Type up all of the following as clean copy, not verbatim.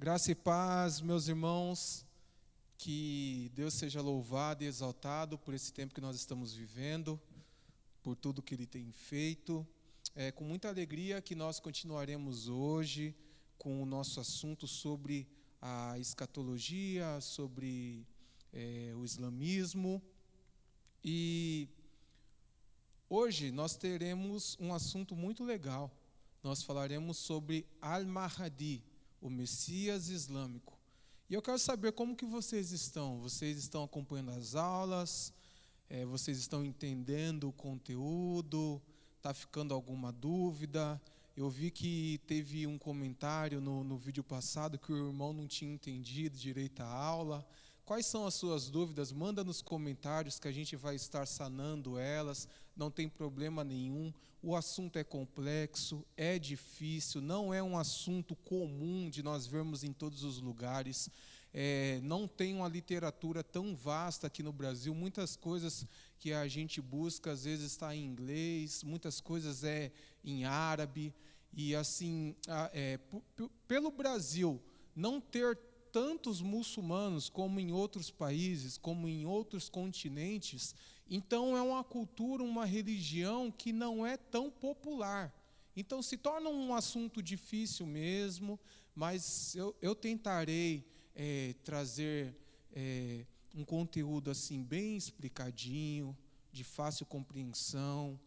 Graça e paz, meus irmãos, que Deus seja louvado e exaltado por esse tempo que nós estamos vivendo, por tudo que Ele tem feito. É com muita alegria que nós continuaremos hoje com o nosso assunto sobre a escatologia, sobre o islamismo. E hoje nós teremos um assunto muito legal. Nós falaremos sobre Al-Mahdi, o Messias Islâmico. E eu quero saber como que vocês estão. Vocês estão acompanhando as aulas? Vocês estão entendendo o conteúdo? Está ficando alguma dúvida? Eu vi que teve um comentário no vídeo passado que o irmão não tinha entendido direito a aula. Quais são as suas dúvidas? Manda nos comentários que a gente vai estar sanando elas. Não tem problema nenhum. O assunto é complexo, é difícil, não é um assunto comum de nós vermos em todos os lugares. Não tem uma literatura tão vasta aqui no Brasil. Muitas coisas que a gente busca, às vezes está em inglês, muitas coisas em árabe. E assim, pelo Brasil não ter tantos muçulmanos como em outros países, como em outros continentes, então é uma cultura, uma religião que não é tão popular. Então se torna um assunto difícil mesmo, mas eu tentarei trazer um conteúdo assim bem explicadinho, de fácil compreensão,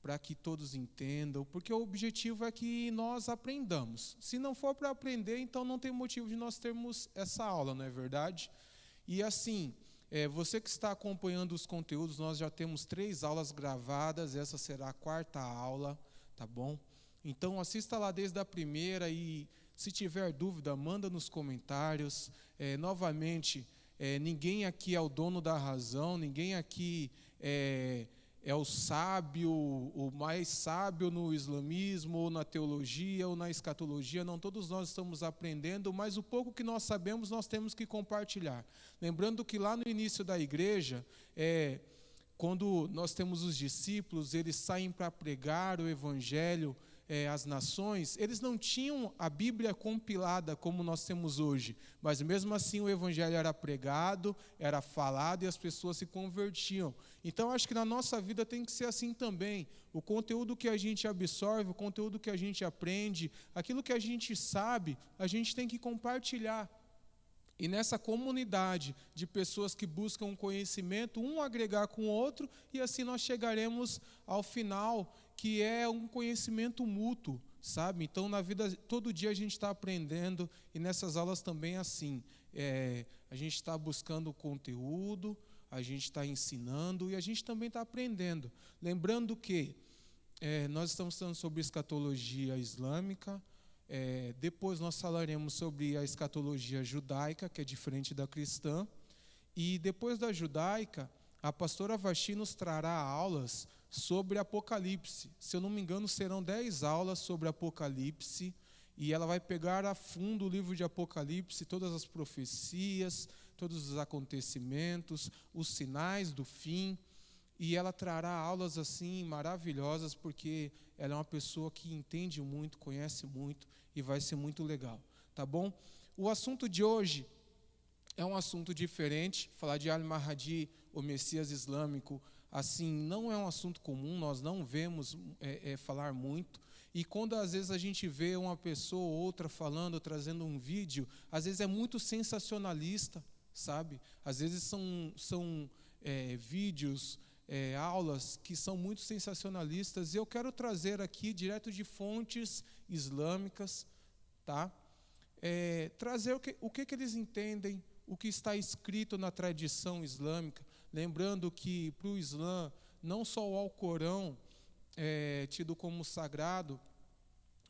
para que todos entendam, porque o objetivo é que nós aprendamos. Se não for para aprender, então não tem motivo de nós termos essa aula, não é verdade? E assim, você que está acompanhando os conteúdos, nós já temos 3 aulas gravadas, essa será a 4ª aula, tá bom? Então assista lá desde a primeira e se tiver dúvida, manda nos comentários. Novamente, ninguém aqui é o dono da razão, ninguém aqui é o sábio, o mais sábio no islamismo, ou na teologia, ou na escatologia. Não, todos nós estamos aprendendo, mas o pouco que nós sabemos, nós temos que compartilhar. Lembrando que lá no início da igreja, quando nós temos os discípulos, eles saem para pregar o evangelho às nações, eles não tinham a Bíblia compilada como nós temos hoje, mas mesmo assim o evangelho era pregado, era falado e as pessoas se convertiam. Então acho que na nossa vida tem que ser assim também. O conteúdo que a gente absorve, o conteúdo que a gente aprende, aquilo que a gente sabe, a gente tem que compartilhar. E nessa comunidade de pessoas que buscam conhecimento, um agregar com o outro, e assim nós chegaremos ao final, que é um conhecimento mútuo, sabe? Então, na vida, todo dia a gente está aprendendo, e nessas aulas também é assim. A gente está buscando conteúdo, a gente está ensinando, e a gente também está aprendendo. Lembrando que nós estamos falando sobre escatologia islâmica. Depois nós falaremos sobre a escatologia judaica, que é diferente da cristã. E depois da judaica, a pastora Vashi nos trará aulas sobre Apocalipse. Se eu não me engano, serão 10 aulas sobre Apocalipse. E ela vai pegar a fundo o livro de Apocalipse, todas as profecias, todos os acontecimentos, os sinais do fim. E ela trará aulas assim maravilhosas, porque ela é uma pessoa que entende muito, conhece muito e vai ser muito legal, tá bom? O assunto de hoje é um assunto diferente. Falar de Al-Mahdi, o Messias Islâmico, assim, não é um assunto comum, nós não vemos falar muito. E quando às vezes a gente vê uma pessoa ou outra falando, trazendo um vídeo, às vezes é muito sensacionalista, sabe? Às vezes são vídeos, aulas que são muito sensacionalistas, e eu quero trazer aqui direto de fontes islâmicas, tá? Trazer o que eles entendem, o que está escrito na tradição islâmica, lembrando que para o Islã não só o Alcorão é tido como sagrado,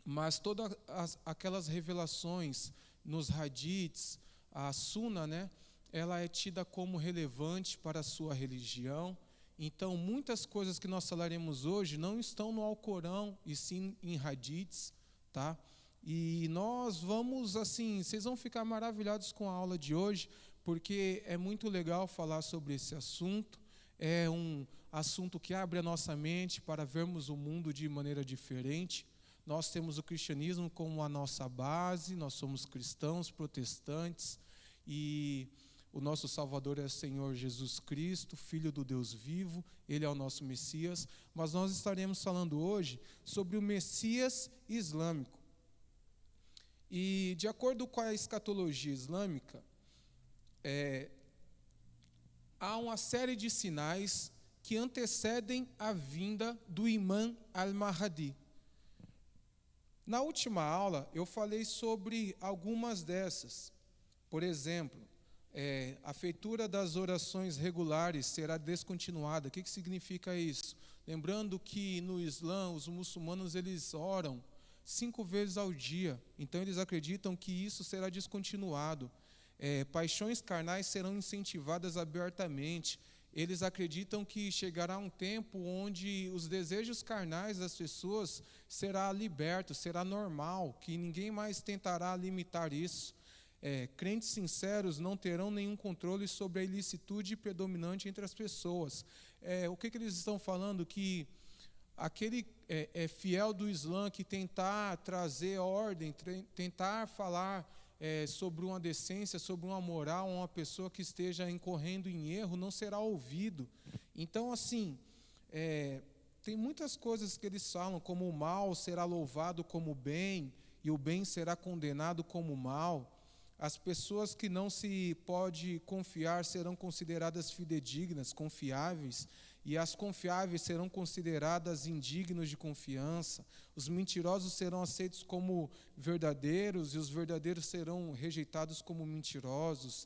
mas todas aquelas revelações nos hadiths, a Sunna, né, ela é tida como relevante para a sua religião. Então, muitas coisas que nós falaremos hoje não estão no Alcorão, e sim em hadiths, tá? E nós vamos, assim, vocês vão ficar maravilhados com a aula de hoje, porque é muito legal falar sobre esse assunto. É um assunto que abre a nossa mente para vermos o mundo de maneira diferente. Nós temos o cristianismo como a nossa base, nós somos cristãos, protestantes, e o nosso Salvador é o Senhor Jesus Cristo, Filho do Deus vivo, Ele é o nosso Messias, mas nós estaremos falando hoje sobre o Messias islâmico. E, de acordo com a escatologia islâmica, há uma série de sinais que antecedem a vinda do Imam al-Mahdi. Na última aula, eu falei sobre algumas dessas. Por exemplo, a feitura das orações regulares será descontinuada. O que significa isso? Lembrando que no Islã, os muçulmanos eles oram 5 vezes ao dia. Então, eles acreditam que isso será descontinuado. Paixões carnais serão incentivadas abertamente. Eles acreditam que chegará um tempo onde os desejos carnais das pessoas será liberto, será normal, que ninguém mais tentará limitar isso. Crentes sinceros não terão nenhum controle sobre a ilicitude predominante entre as pessoas. O que eles estão falando? Que aquele fiel do Islã que tentar trazer ordem, tentar falar sobre uma decência, sobre uma moral, uma pessoa que esteja incorrendo em erro, não será ouvido. Então, assim, tem muitas coisas que eles falam, como o mal será louvado como bem, e o bem será condenado como mal. As pessoas que não se pode confiar serão consideradas fidedignas, confiáveis, e as confiáveis serão consideradas indignos de confiança. Os mentirosos serão aceitos como verdadeiros, e os verdadeiros serão rejeitados como mentirosos.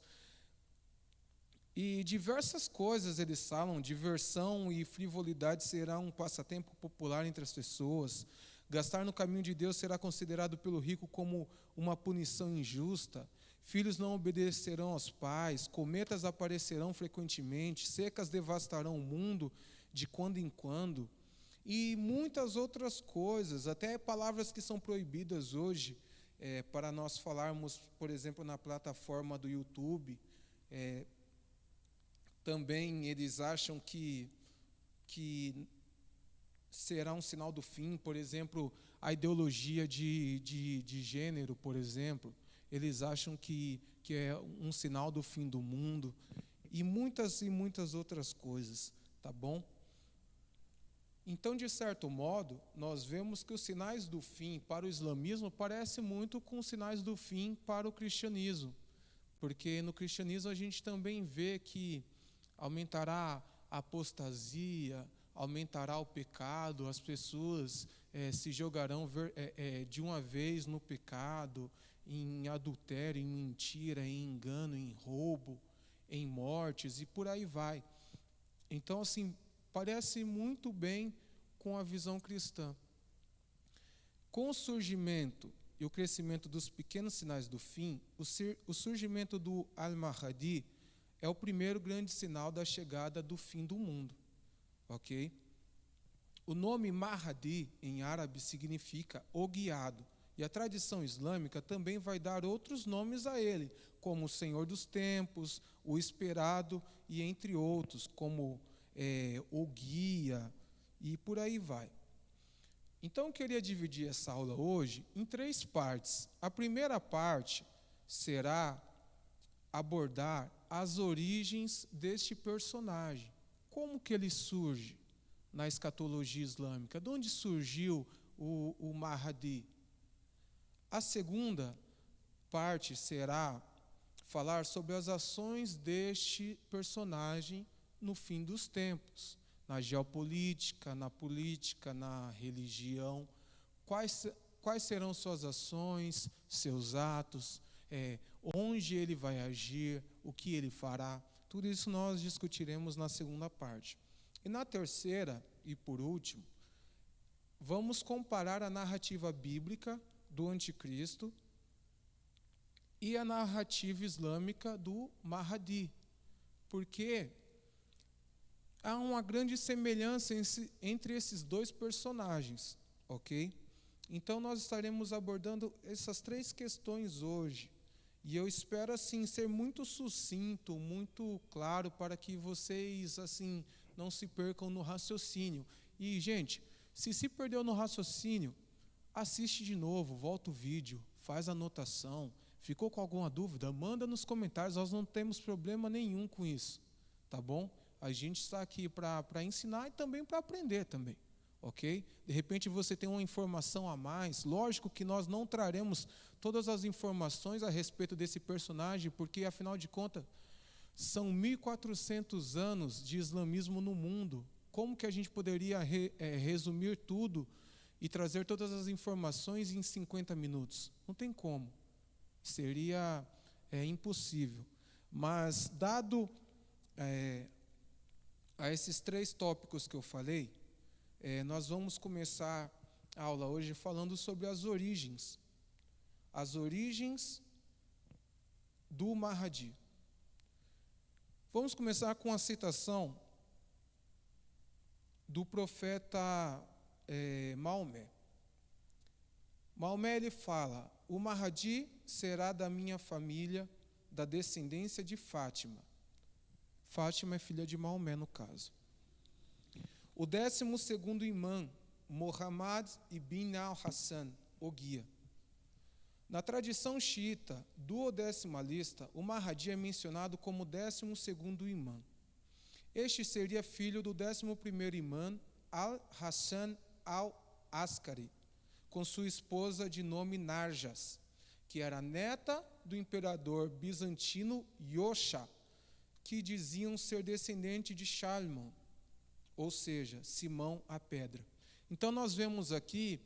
E diversas coisas eles falam, diversão e frivolidade será um passatempo popular entre as pessoas. Gastar no caminho de Deus será considerado pelo rico como uma punição injusta. Filhos não obedecerão aos pais, cometas aparecerão frequentemente, secas devastarão o mundo de quando em quando, e muitas outras coisas, até palavras que são proibidas hoje, para nós falarmos, por exemplo, na plataforma do YouTube. Também eles acham que será um sinal do fim, por exemplo, a ideologia de gênero, por exemplo. Eles acham que é um sinal do fim do mundo, e muitas outras coisas, tá bom? Então, de certo modo, nós vemos que os sinais do fim para o islamismo parecem muito com os sinais do fim para o cristianismo, porque no cristianismo a gente também vê que aumentará a apostasia, aumentará o pecado, as pessoas se jogarão de uma vez no pecado, em adultério, em mentira, em engano, em roubo, em mortes, e por aí vai. Então, assim, parece muito bem com a visão cristã. Com o surgimento e o crescimento dos pequenos sinais do fim, o surgimento do Al-Mahdi é o primeiro grande sinal da chegada do fim do mundo. Ok? O nome Mahdi, em árabe, significa o guiado. E a tradição islâmica também vai dar outros nomes a ele, como o Senhor dos Tempos, o Esperado, e entre outros, como o Guia, e por aí vai. Então, eu queria dividir essa aula hoje em 3 partes. A primeira parte será abordar as origens deste personagem. Como que ele surge na escatologia islâmica? De onde surgiu o Mahdi? A segunda parte será falar sobre as ações deste personagem no fim dos tempos, na geopolítica, na política, na religião. Quais serão suas ações, seus atos, onde ele vai agir, o que ele fará. Tudo isso nós discutiremos na segunda parte. E na terceira, e por último, vamos comparar a narrativa bíblica do anticristo e a narrativa islâmica do Mahdi, porque há uma grande semelhança entre esses 2 personagens, ok? Então nós estaremos abordando essas 3 questões hoje, e eu espero assim ser muito sucinto, muito claro, para que vocês assim não se percam no raciocínio. E gente, se perdeu no raciocínio, assiste de novo, volta o vídeo, faz anotação. Ficou com alguma dúvida? Manda nos comentários, nós não temos problema nenhum com isso, tá bom? A gente está aqui para ensinar e também para aprender também, ok? De repente você tem uma informação a mais, lógico que nós não traremos todas as informações a respeito desse personagem, porque afinal de contas, são 1.400 anos de islamismo no mundo. Como que a gente poderia resumir tudo e trazer todas as informações em 50 minutos? Não tem como. Seria impossível. Mas, dado a esses 3 tópicos que eu falei, nós vamos começar a aula hoje falando sobre as origens. As origens do Mahdi. Vamos começar com a citação do profeta Maomé. Maomé ele fala: o Mahdi será da minha família, da descendência de Fátima. Fátima é filha de Maomé, no caso. O 12º imã, Muhammad ibn al-Hassan, o guia. Na tradição xiita duodecimalista, o Mahdi é mencionado como 12º imã. Este seria filho do 11º imã, Al-Hassan al-Askari, com sua esposa de nome Narjas, que era neta do imperador bizantino Yosha, que diziam ser descendente de Shalmon, ou seja, Simão a Pedra. Então nós vemos aqui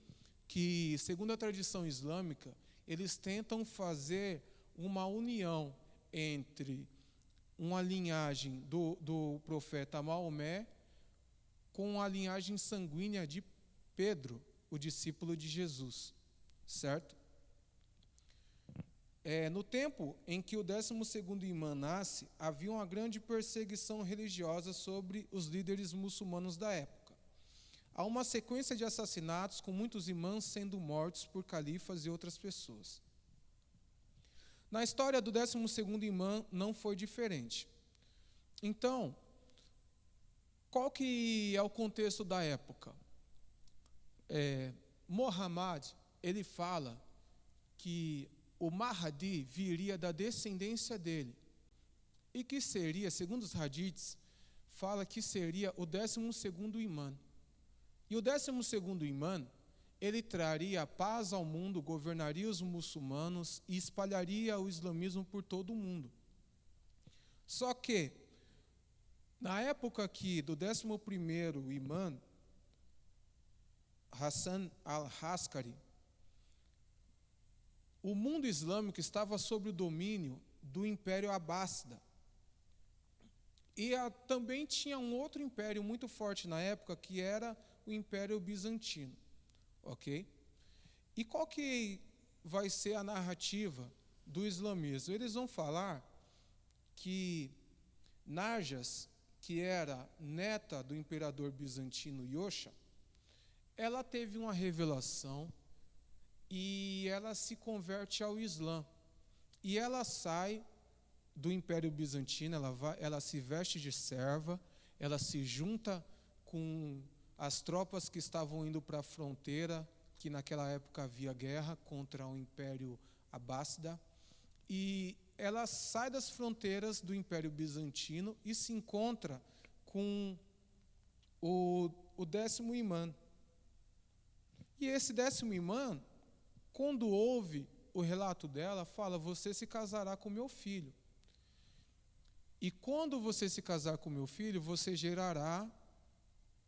que, segundo a tradição islâmica, eles tentam fazer uma união entre uma linhagem do profeta Maomé com a linhagem sanguínea de Pedro, o discípulo de Jesus, certo? No tempo em que o 12º imã nasce, havia uma grande perseguição religiosa sobre os líderes muçulmanos da época. Há uma sequência de assassinatos, com muitos imãs sendo mortos por califas e outras pessoas. Na história do 12º imã não foi diferente. Então, qual que é o contexto da época? Muhammad, ele fala que o Mahdi viria da descendência dele, e que seria, segundo os hadiths, fala que seria o 12º imã. E o 12º imã, ele traria paz ao mundo, governaria os muçulmanos e espalharia o islamismo por todo o mundo. Só que, na época aqui do 11º imã, Hassan al-Askari, o mundo islâmico estava sob o domínio do Império Abássida. E também tinha um outro império muito forte na época, que era o Império Bizantino. Ok? E qual que vai ser a narrativa do islamismo? Eles vão falar que Narjas, que era neta do imperador bizantino Yosha, ela teve uma revelação e ela se converte ao Islã. E ela sai do Império Bizantino, ela se veste de serva, ela se junta com as tropas que estavam indo para a fronteira, que naquela época havia guerra contra o Império Abássida, e ela sai das fronteiras do Império Bizantino e se encontra com o 10º imã. E esse 10º imã, quando ouve o relato dela, fala: você se casará com meu filho. E quando você se casar com meu filho, você gerará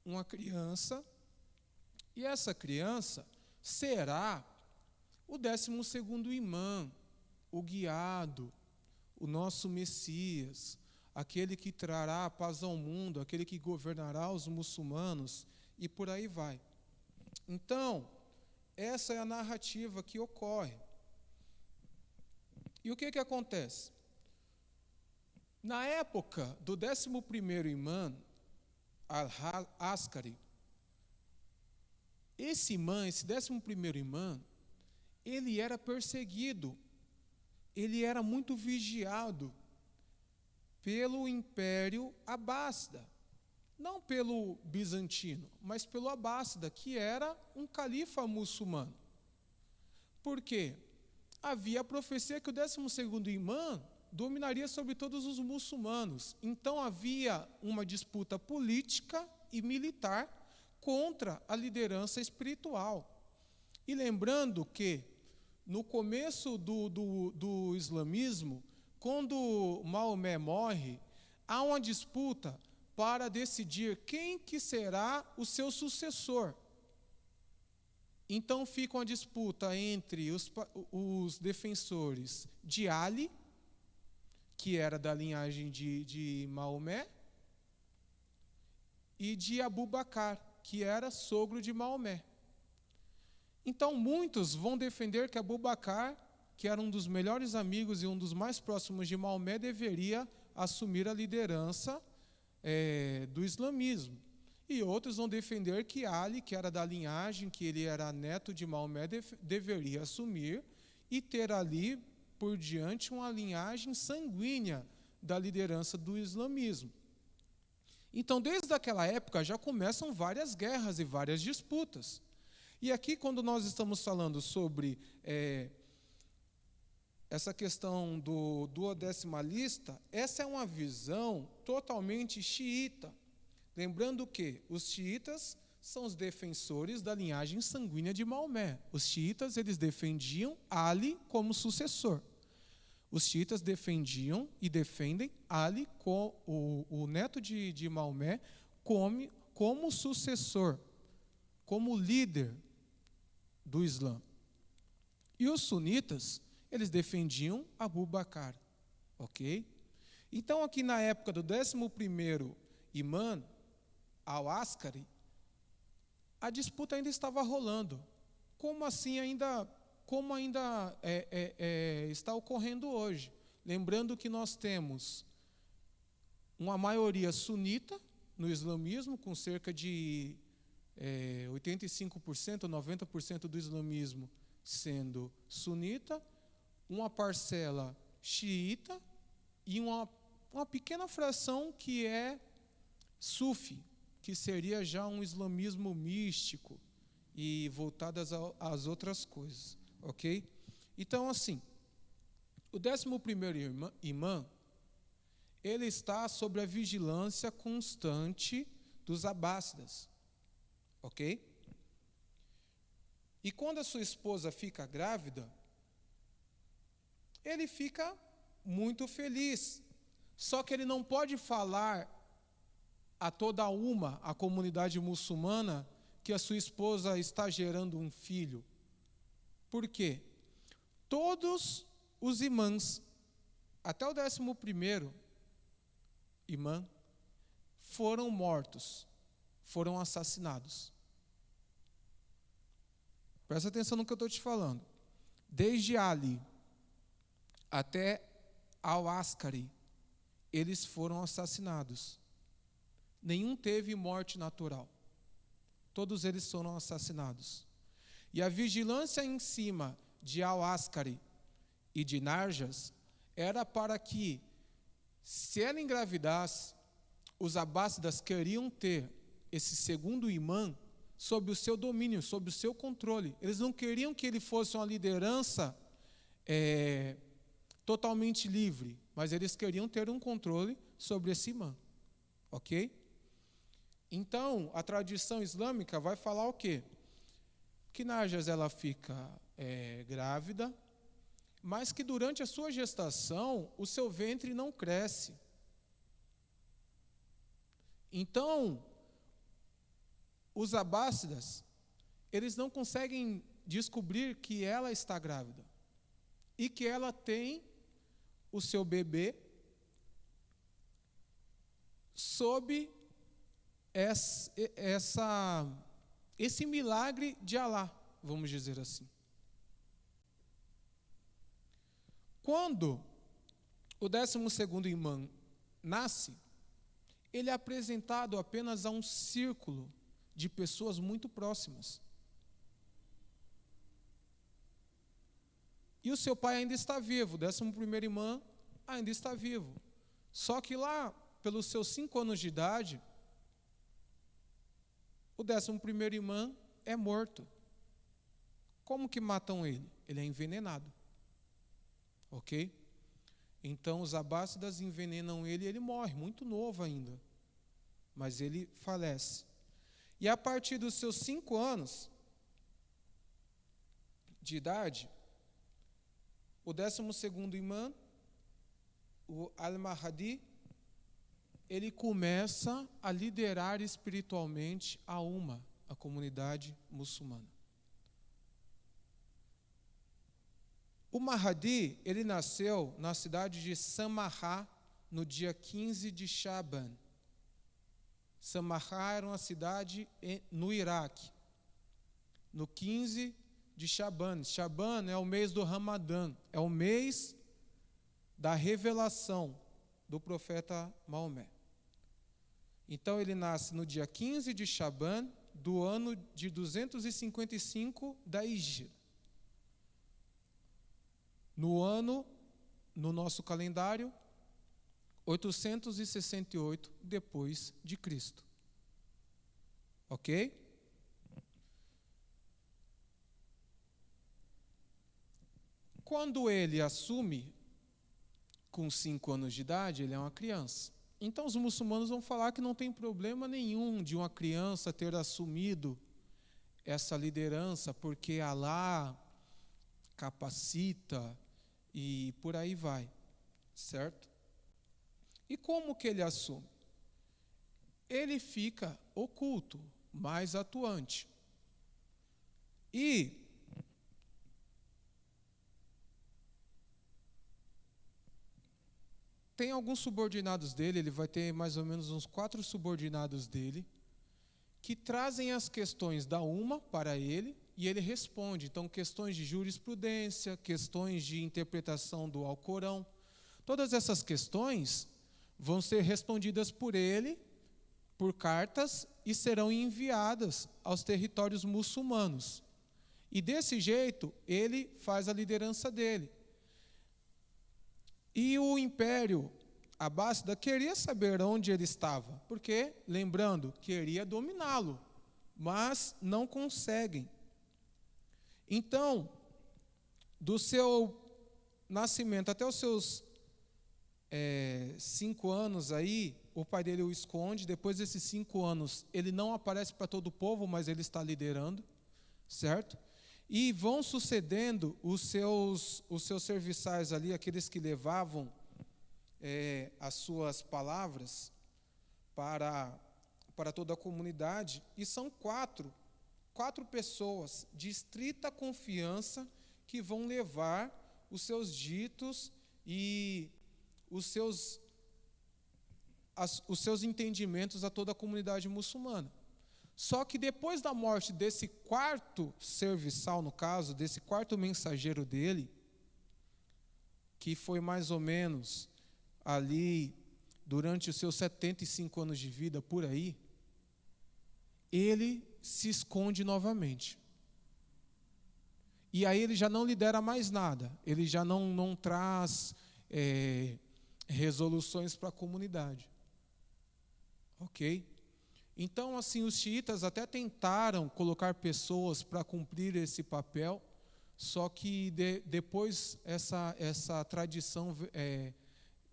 uma criança, e essa criança será o 12º imã, o guiado, o nosso Messias, aquele que trará a paz ao mundo, aquele que governará os muçulmanos, e por aí vai. Então, essa é a narrativa que ocorre. E o que acontece? Na época do 11º imã, Al-Askari, esse 11º imã, ele era perseguido, ele era muito vigiado pelo Império Abássida, não pelo bizantino, mas pelo Abássida, que era um califa muçulmano. Por quê? Havia a profecia que o 12º imã dominaria sobre todos os muçulmanos. Então havia uma disputa política e militar contra a liderança espiritual. E lembrando que, no começo do islamismo, quando Maomé morre, há uma disputa para decidir quem que será o seu sucessor. Então fica uma disputa entre os defensores de Ali, que era da linhagem de Maomé, e de Abu Bakr, que era sogro de Maomé. Então muitos vão defender que Abu Bakr, que era um dos melhores amigos e um dos mais próximos de Maomé, deveria assumir a liderança do islamismo. E outros vão defender que Ali, que era da linhagem, que ele era neto de Maomé, deveria assumir e ter ali por diante uma linhagem sanguínea da liderança do islamismo. Então, desde aquela época, já começam várias guerras e várias disputas. E aqui, quando nós estamos falando sobre essa questão do duodecimalista, essa é uma visão totalmente xiita. Lembrando que os xiitas são os defensores da linhagem sanguínea de Maomé. Os xiitas, eles defendiam Ali como sucessor. Os xiitas defendiam e defendem Ali, o neto de Maomé, como sucessor, como líder do Islã. E os sunitas, eles defendiam Abu Bakr. Ok? Então, aqui na época do 11º imã, Al-Askari, a disputa ainda estava rolando. Como ainda está ocorrendo hoje. Lembrando que nós temos uma maioria sunita no islamismo, com cerca de 85%, 90% do islamismo sendo sunita, uma parcela xiita e uma pequena fração que é sufi, que seria já um islamismo místico e voltado às outras coisas, ok? Então, assim, o 11º imã, ele está sob a vigilância constante dos abássidas, ok? E quando a sua esposa fica grávida, ele fica muito feliz, só que ele não pode falar a toda a comunidade muçulmana, que a sua esposa está gerando um filho. Por quê? Todos os imãs, até o 11º imã, foram mortos, foram assassinados. Presta atenção no que eu estou te falando. Desde Ali até Al-Askari, eles foram assassinados. Nenhum teve morte natural. Todos eles foram assassinados. E a vigilância em cima de Al-Askari e de Narjas era para que, se ela engravidasse, os abássidas queriam ter esse segundo imã sob o seu domínio, sob o seu controle. Eles não queriam que ele fosse uma liderança totalmente livre, mas eles queriam ter um controle sobre esse imã. Ok? Então, a tradição islâmica vai falar o quê? Que Narjas ela fica grávida, mas que durante a sua gestação o seu ventre não cresce. Então, os abássidas, eles não conseguem descobrir que ela está grávida e que ela tem o seu bebê sob esse milagre de Alá, vamos dizer assim. Quando o 12º imã nasce, ele é apresentado apenas a um círculo de pessoas muito próximas. E o seu pai ainda está vivo, o 11º imã ainda está vivo. Só que lá, pelos seus 5 anos de idade, o 11º imã é morto. Como que matam ele? ele é envenenado. Ok? Então os abássidas envenenam ele e ele morre, muito novo ainda. Mas ele falece. E a partir dos seus 5 anos de idade, o 12º imã, o Al-Mahdi, ele começa a liderar espiritualmente a comunidade muçulmana. O Mahdi, ele nasceu na cidade de Samarra, no dia 15 de Shaban. Samarra era uma cidade no Iraque, no 15 de Shaban. Shaban é o mês do Ramadã, é o mês da revelação do profeta Maomé. Então ele nasce no dia 15 de Shaban, do ano de 255 da Hijra. No nosso calendário, 868 depois de Cristo. Ok? Quando ele assume, com 5 anos de idade, ele é uma criança. Então os muçulmanos vão falar que não tem problema nenhum de uma criança ter assumido essa liderança, porque Alá capacita e por aí vai, certo? E como que ele assume? Ele fica oculto, mais atuante. E tem alguns subordinados dele, ele vai ter mais ou menos uns 4 subordinados dele, que trazem as questões da para ele, e ele responde. Então, questões de jurisprudência, questões de interpretação do Alcorão, todas essas questões vão ser respondidas por ele, por cartas, e serão enviadas aos territórios muçulmanos. E desse jeito, ele faz a liderança dele. E o Império Abássida queria saber onde ele estava, porque, lembrando, queria dominá-lo, mas não conseguem. Então, do seu nascimento até os seus 5 anos aí, o pai dele o esconde. Depois desses 5 anos, ele não aparece para todo o povo, mas ele está liderando, certo? E vão sucedendo os seus serviçais ali, aqueles que levavam as suas palavras para toda a comunidade, e são quatro pessoas de estrita confiança que vão levar os seus ditos e os seus entendimentos a toda a comunidade muçulmana. Só que depois da morte desse 4º serviçal, no caso, desse 4º mensageiro dele, que foi mais ou menos ali durante os seus 75 anos de vida, por aí, ele se esconde novamente. E aí ele já não lidera mais nada, ele já não traz resoluções para a comunidade. Ok? Então, assim, os xiitas até tentaram colocar pessoas para cumprir esse papel, só que depois essa tradição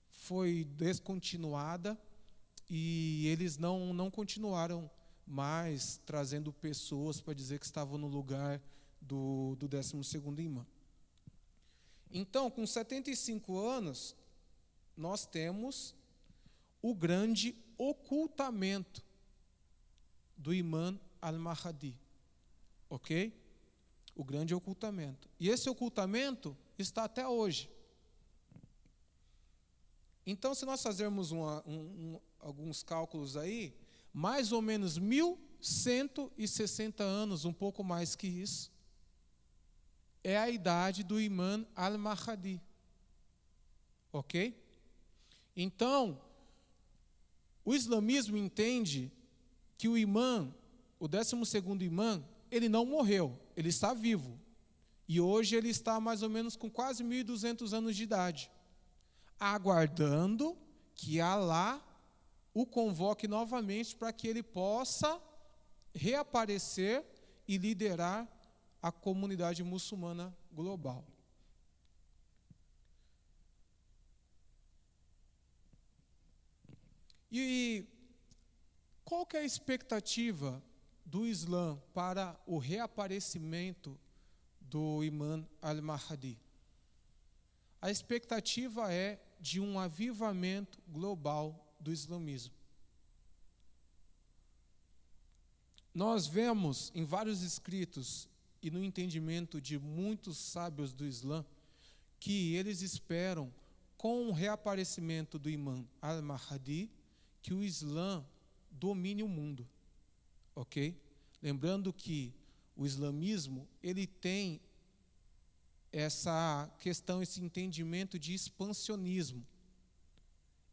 foi descontinuada e eles não continuaram mais trazendo pessoas para dizer que estavam no lugar do 12º imã. Então, com 75 anos, nós temos o grande ocultamento do imã Al-Mahdi, ok? O grande ocultamento. E esse ocultamento está até hoje. Então, se nós fazermos alguns cálculos aí, mais ou menos 1160 anos, um pouco mais que isso, é a idade do imã Al-Mahdi, ok? Então, o islamismo entende que o imã, o 12º imã, ele não morreu, ele está vivo. E hoje ele está mais ou menos com quase 1.200 anos de idade, aguardando que Alá o convoque novamente para que ele possa reaparecer e liderar a comunidade muçulmana global. E qual que é a expectativa do Islã para o reaparecimento do Imam al-Mahdi? A expectativa é de um avivamento global do islamismo. Nós vemos em vários escritos e no entendimento de muitos sábios do Islã que eles esperam, com o reaparecimento do Imam al-Mahdi, que o Islã domine o mundo, ok? Lembrando que o islamismo, ele tem essa questão, esse entendimento de expansionismo.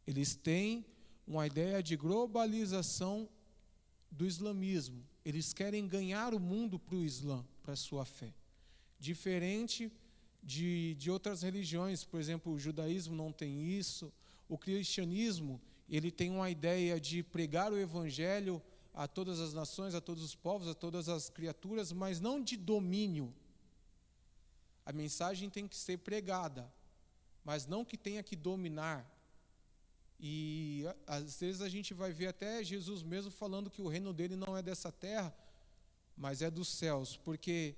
Eles têm uma ideia de globalização do islamismo. Eles querem ganhar o mundo para o Islã, para a sua fé. Diferente de outras religiões, por exemplo, o judaísmo não tem isso, o cristianismo, ele tem uma ideia de pregar o evangelho a todas as nações, a todos os povos, a todas as criaturas, mas não de domínio. A mensagem tem que ser pregada, mas não que tenha que dominar. E às vezes a gente vai ver até Jesus mesmo falando que o reino dele não é dessa terra, mas é dos céus, porque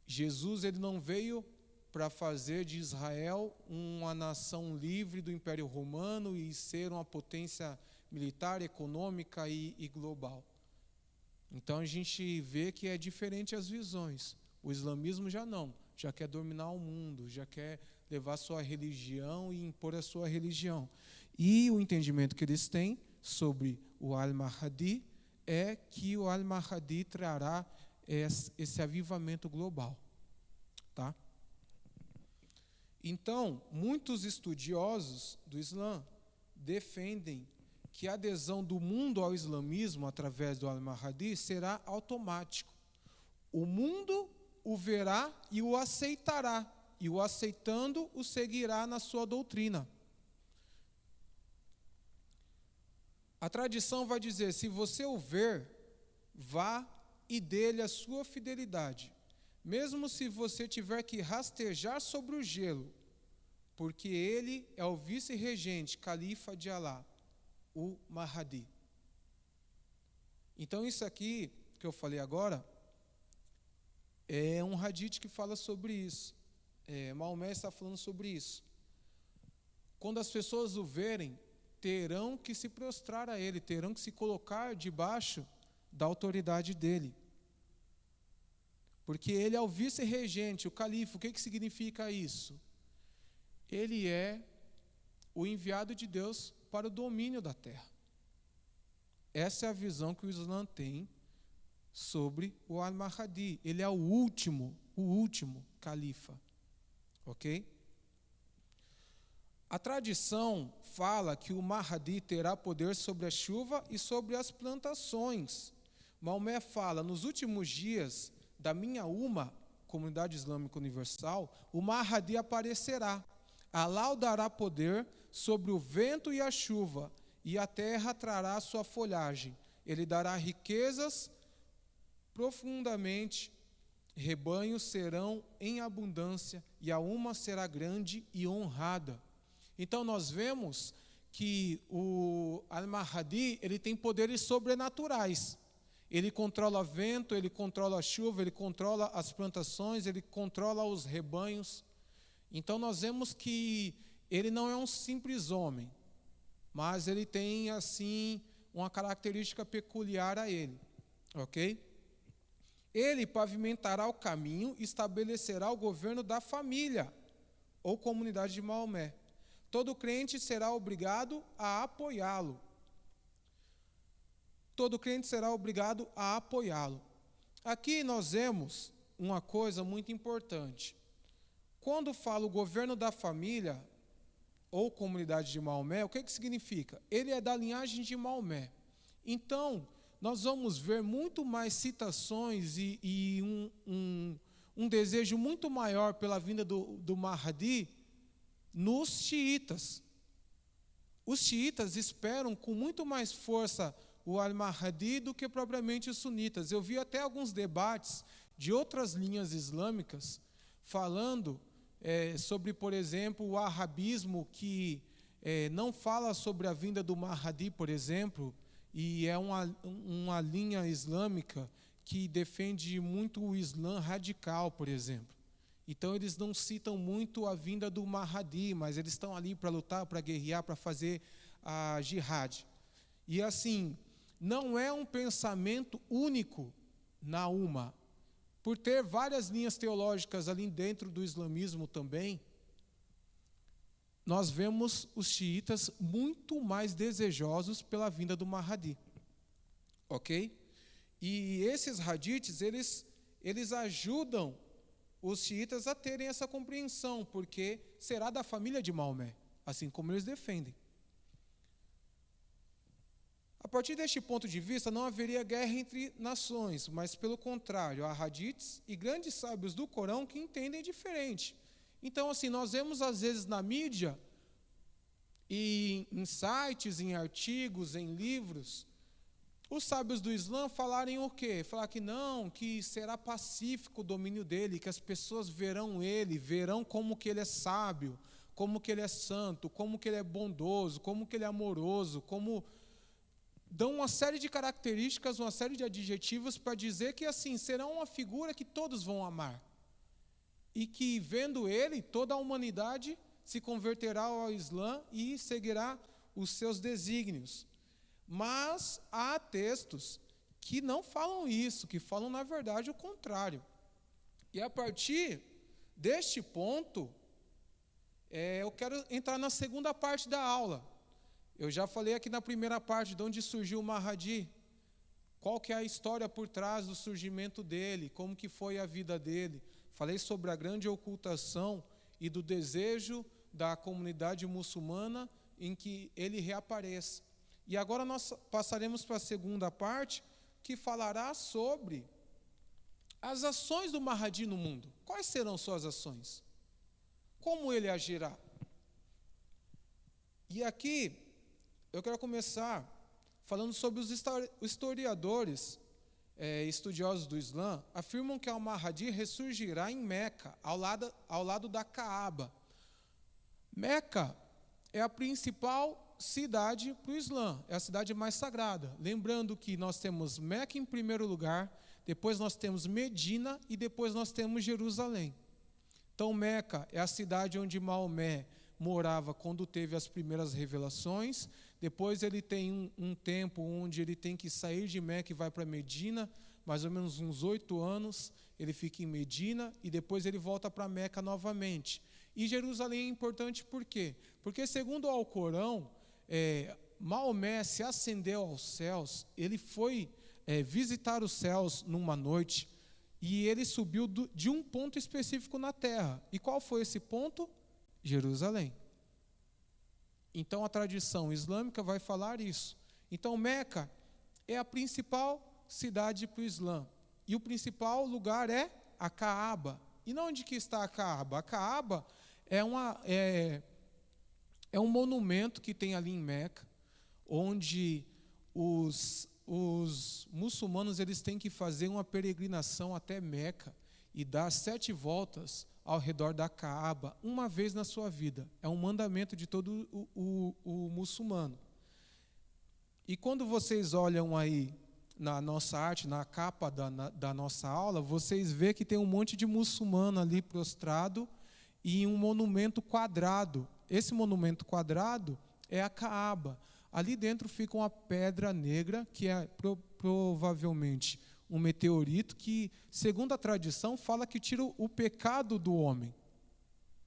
Jesus ele não veio para fazer de Israel uma nação livre do Império Romano e ser uma potência militar, econômica e global. Então a gente vê que é diferente as visões. O islamismo já não, já quer dominar o mundo, já quer levar a sua religião e impor a sua religião. E o entendimento que eles têm sobre o Al-Mahdi é que o Al-Mahdi trará esse avivamento global. Tá? Então, muitos estudiosos do Islã defendem que a adesão do mundo ao islamismo através do Al-Mahdi será automático. O mundo o verá e o aceitará, e o aceitando o seguirá na sua doutrina. A tradição vai dizer: se você o ver, vá e dê-lhe a sua fidelidade, mesmo se você tiver que rastejar sobre o gelo, porque ele é o vice-regente, califa de Alá, o Mahdi. Então isso aqui que eu falei agora é um hadith que fala sobre isso. Maomé está falando sobre isso. Quando as pessoas o verem, terão que se prostrar a ele, terão que se colocar debaixo da autoridade dele. Porque ele é o vice-regente, o califa. O que significa isso? Ele é o enviado de Deus para o domínio da terra. Essa é a visão que o Islã tem sobre o Al-Mahdi. Ele é o último califa. Ok? A tradição fala que o Mahdi terá poder sobre a chuva e sobre as plantações. Maomé fala: nos últimos dias da minha comunidade islâmica universal, o Mahdi aparecerá. Alá o dará poder sobre o vento e a chuva, e a terra trará sua folhagem. Ele dará riquezas profundamente, rebanhos serão em abundância, e a será grande e honrada. Então nós vemos que o Al-Mahdi, ele tem poderes sobrenaturais. Ele controla vento, ele controla a chuva, ele controla as plantações, ele controla os rebanhos. Então nós vemos que ele não é um simples homem, mas ele tem assim uma característica peculiar a ele, ok? Ele pavimentará o caminho e estabelecerá o governo da família ou comunidade de Maomé. Todo crente será obrigado a apoiá-lo. Todo crente será obrigado a apoiá-lo. Aqui nós vemos uma coisa muito importante. Quando falo governo da família ou comunidade de Maomé, o que significa? Ele é da linhagem de Maomé. Então, nós vamos ver muito mais citações e um desejo muito maior pela vinda do Mahdi nos xiitas. Os xiitas esperam com muito mais força o Al-Mahdi do que propriamente os sunitas. Eu vi até alguns debates de outras linhas islâmicas falando sobre, por exemplo, o arabismo, que não fala sobre a vinda do Mahdi, por exemplo, e é uma linha islâmica que defende muito o Islã radical, por exemplo. Então, eles não citam muito a vinda do Mahdi, mas eles estão ali para lutar, para guerrear, para fazer a jihad. E assim, não é um pensamento único na Umma. Por ter várias linhas teológicas ali dentro do islamismo também, nós vemos os xiitas muito mais desejosos pela vinda do Mahdi. Ok? E esses hadiths, eles ajudam os xiitas a terem essa compreensão, porque será da família de Maomé, assim como eles defendem. A partir deste ponto de vista, não haveria guerra entre nações, mas, pelo contrário, há hadiths e grandes sábios do Corão que entendem diferente. Então, assim, nós vemos, às vezes, na mídia, e em sites, em artigos, em livros, os sábios do Islã falarem o quê? Falar que não, que será pacífico o domínio dele, que as pessoas verão ele, verão como que ele é sábio, como que ele é santo, como que ele é bondoso, como que ele é amoroso, como... Dão uma série de características, uma série de adjetivos para dizer que, assim, será uma figura que todos vão amar. E que, vendo ele, toda a humanidade se converterá ao Islã e seguirá os seus desígnios. Mas há textos que não falam isso, que falam, na verdade, o contrário. E a partir deste ponto, eu quero entrar na segunda parte da aula. Eu já falei aqui na primeira parte de onde surgiu o Mahdi, qual que é a história por trás do surgimento dele, como que foi a vida dele. Falei sobre a grande ocultação e do desejo da comunidade muçulmana em que ele reapareça. E agora nós passaremos para a segunda parte, que falará sobre as ações do Mahdi no mundo. Quais serão suas ações? Como ele agirá? E aqui eu quero começar falando sobre os historiadores estudiosos do Islã, afirmam que o Mahdi ressurgirá em Meca, ao lado da Kaaba. Meca é a principal cidade para o Islã, é a cidade mais sagrada. Lembrando que nós temos Meca em primeiro lugar, depois nós temos Medina e depois nós temos Jerusalém. Então, Meca é a cidade onde Maomé morava quando teve as primeiras revelações. Depois ele tem um tempo onde ele tem que sair de Meca e vai para Medina, mais ou menos uns 8 anos, ele fica em Medina e depois ele volta para Meca novamente. E Jerusalém é importante por quê? Porque, segundo o Alcorão, Maomé se ascendeu aos céus, ele foi visitar os céus numa noite e ele subiu de um ponto específico na terra. E qual foi esse ponto? Jerusalém. Então, a tradição islâmica vai falar isso. Então, Meca é a principal cidade para o Islã. E o principal lugar é a Kaaba. E onde que está a Kaaba? A Kaaba é um monumento que tem ali em Meca, onde os muçulmanos eles têm que fazer uma peregrinação até Meca e dar 7 voltas ao redor da Kaaba, uma vez na sua vida. É um mandamento de todo o muçulmano. E quando vocês olham aí na nossa arte, na capa da nossa aula, vocês vê que tem um monte de muçulmano ali prostrado e um monumento quadrado. Esse monumento quadrado é a Kaaba. Ali dentro fica uma pedra negra, que é provavelmente um meteorito que, segundo a tradição, fala que tira o pecado do homem.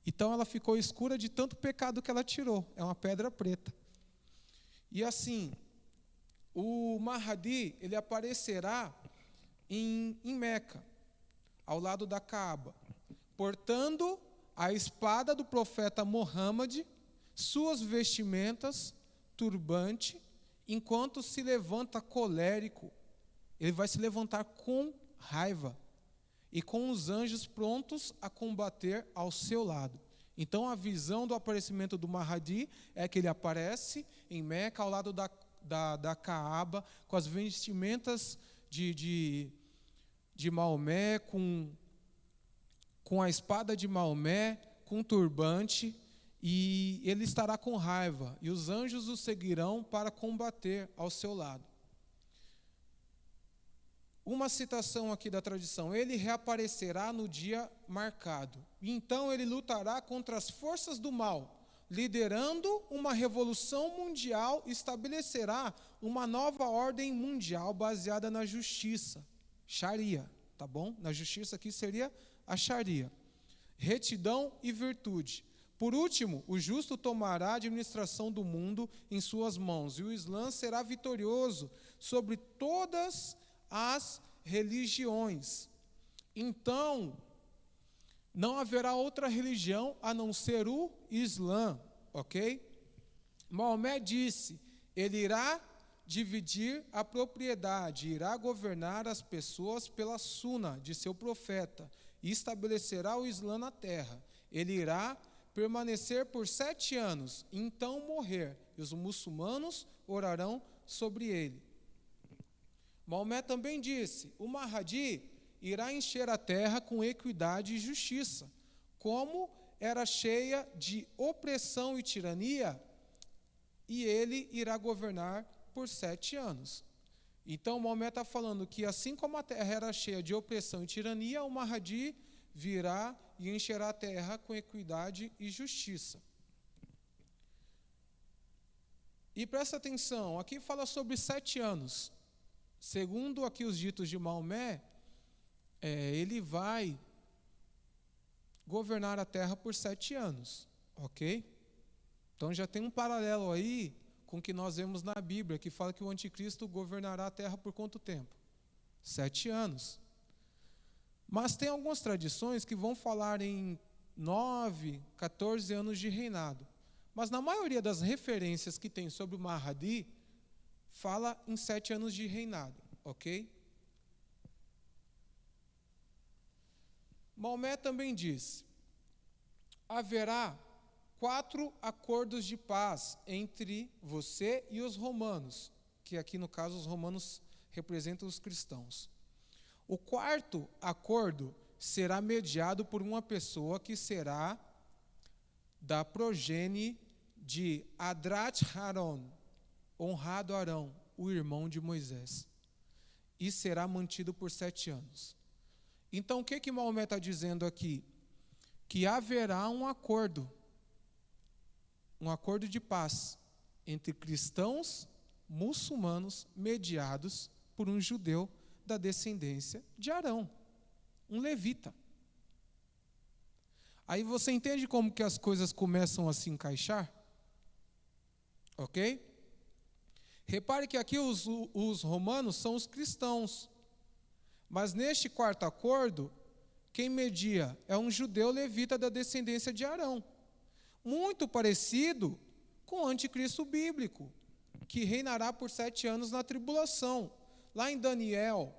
Então ela ficou escura de tanto pecado que ela tirou. É uma pedra preta. E assim, o Mahdi, ele aparecerá em Meca, ao lado da Kaaba, portando a espada do profeta Muhammad, suas vestimentas, turbante, enquanto se levanta colérico. Ele vai se levantar com raiva e com os anjos prontos a combater ao seu lado. Então, a visão do aparecimento do Mahdi é que ele aparece em Meca, ao lado da Kaaba, com as vestimentas de Maomé, com com a espada de Maomé, com turbante, e ele estará com raiva, e os anjos o seguirão para combater ao seu lado. Uma citação aqui da tradição: ele reaparecerá no dia marcado, e então ele lutará contra as forças do mal, liderando uma revolução mundial, estabelecerá uma nova ordem mundial baseada na justiça, Sharia, tá bom? Na justiça aqui seria a Sharia, retidão e virtude. Por último, o justo tomará a administração do mundo em suas mãos, e o Islã será vitorioso sobre todas as religiões. Então, não haverá outra religião a não ser o Islã, ok? Maomé disse: ele irá dividir a propriedade, irá governar as pessoas pela suna de seu profeta, e estabelecerá o Islã na terra. Ele irá permanecer por 7 anos, então morrer, e os muçulmanos orarão sobre ele. Maomé também disse: o Mahdi irá encher a terra com equidade e justiça. Como era cheia de opressão e tirania, e ele irá governar por 7 anos. Então, Maomé está falando que assim como a terra era cheia de opressão e tirania, o Mahdi virá e encherá a terra com equidade e justiça. E presta atenção, aqui fala sobre 7 anos. Segundo aqui os ditos de Maomé, ele vai governar a terra por 7 anos, ok? Então já tem um paralelo aí com o que nós vemos na Bíblia, que fala que o anticristo governará a terra por quanto tempo? 7 anos. Mas tem algumas tradições que vão falar em 9, 14 anos de reinado. Mas na maioria das referências que tem sobre o Mahdi, fala em 7 anos de reinado, ok? Maomé também diz: haverá 4 acordos de paz entre você e os romanos, que aqui no caso os romanos representam os cristãos. O 4º acordo será mediado por uma pessoa que será da progenie de Hadrat Haron, honrado Arão, o irmão de Moisés, e será mantido por 7 anos. Então, o que Maomé está dizendo aqui? Que haverá um acordo de paz entre cristãos, muçulmanos, mediados por um judeu da descendência de Arão, um levita. Aí você entende como que as coisas começam a se encaixar? Ok? Repare que aqui os romanos são os cristãos. Mas neste 4º acordo, quem media é um judeu levita da descendência de Arão. Muito parecido com o anticristo bíblico, que reinará por 7 anos na tribulação. Lá em Daniel,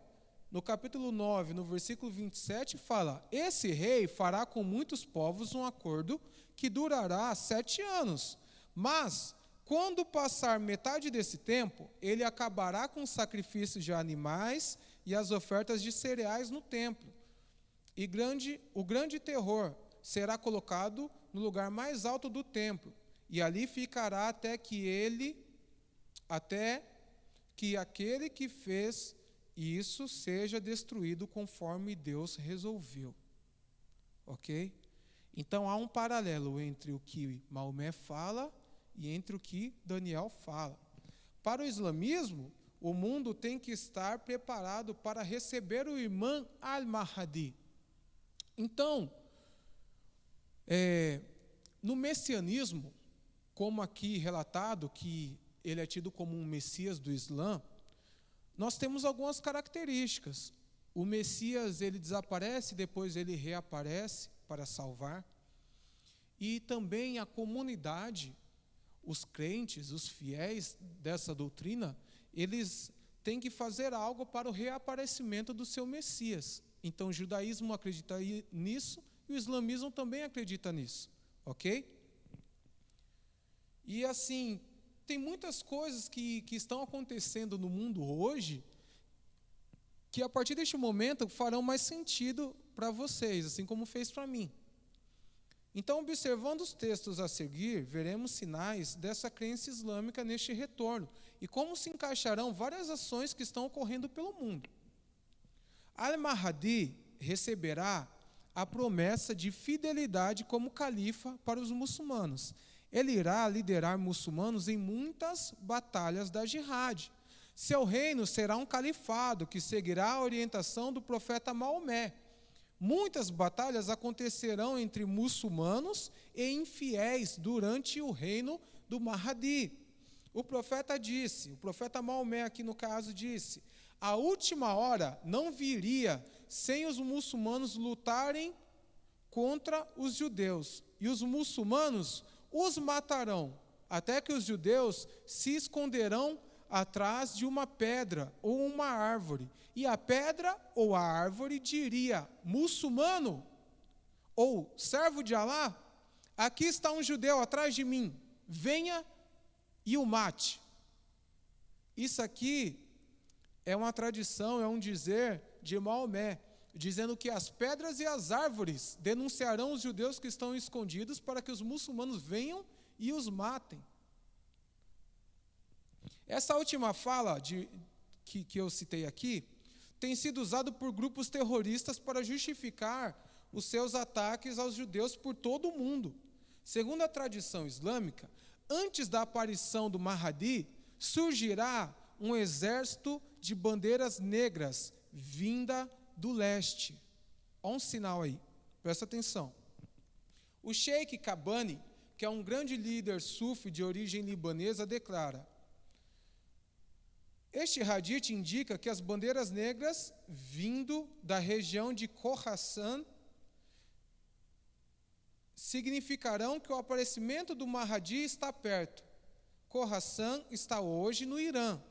no capítulo 9, no versículo 27, fala: esse rei fará com muitos povos um acordo que durará 7 anos. Mas, quando passar metade desse tempo, ele acabará com os sacrifícios de animais e as ofertas de cereais no templo. E o grande terror será colocado no lugar mais alto do templo, e ali ficará até que aquele que fez isso seja destruído conforme Deus resolveu. Ok? Então há um paralelo entre o que Maomé fala e entre o que Daniel fala. Para o islamismo, o mundo tem que estar preparado para receber o Imam al-Mahdi. Então, no messianismo, como aqui relatado, que ele é tido como um Messias do Islã, nós temos algumas características. O Messias, ele desaparece, depois ele reaparece para salvar. E também a comunidade, os crentes, os fiéis dessa doutrina, eles têm que fazer algo para o reaparecimento do seu Messias. Então o judaísmo acredita nisso e o islamismo também acredita nisso, ok? E assim, tem muitas coisas que estão acontecendo no mundo hoje que a partir deste momento farão mais sentido para vocês, assim como fez para mim. Então, observando os textos a seguir, veremos sinais dessa crença islâmica neste retorno e como se encaixarão várias ações que estão ocorrendo pelo mundo. Al-Mahdi receberá a promessa de fidelidade como califa para os muçulmanos. Ele irá liderar muçulmanos em muitas batalhas da jihad. Seu reino será um califado que seguirá a orientação do profeta Maomé. Muitas batalhas acontecerão entre muçulmanos e infiéis durante o reino do Mahdi. O profeta Maomé aqui no caso disse, a última hora não viria sem os muçulmanos lutarem contra os judeus, e os muçulmanos os matarão, até que os judeus se esconderão atrás de uma pedra ou uma árvore, e a pedra ou a árvore diria, muçulmano ou servo de Alá, aqui está um judeu atrás de mim, venha e o mate. Isso aqui é uma tradição, é um dizer de Maomé, dizendo que as pedras e as árvores denunciarão os judeus que estão escondidos para que os muçulmanos venham e os matem. Essa última fala que eu citei aqui tem sido usada por grupos terroristas para justificar os seus ataques aos judeus por todo o mundo. Segundo a tradição islâmica, antes da aparição do Mahdi, surgirá um exército de bandeiras negras vinda do leste. Olha um sinal aí, presta atenção. O Sheikh Kabani, que é um grande líder sufi de origem libanesa, declara: este hadith indica que as bandeiras negras vindo da região de Khorasan significarão que o aparecimento do Mahdi está perto. Khorasan está hoje no Irã.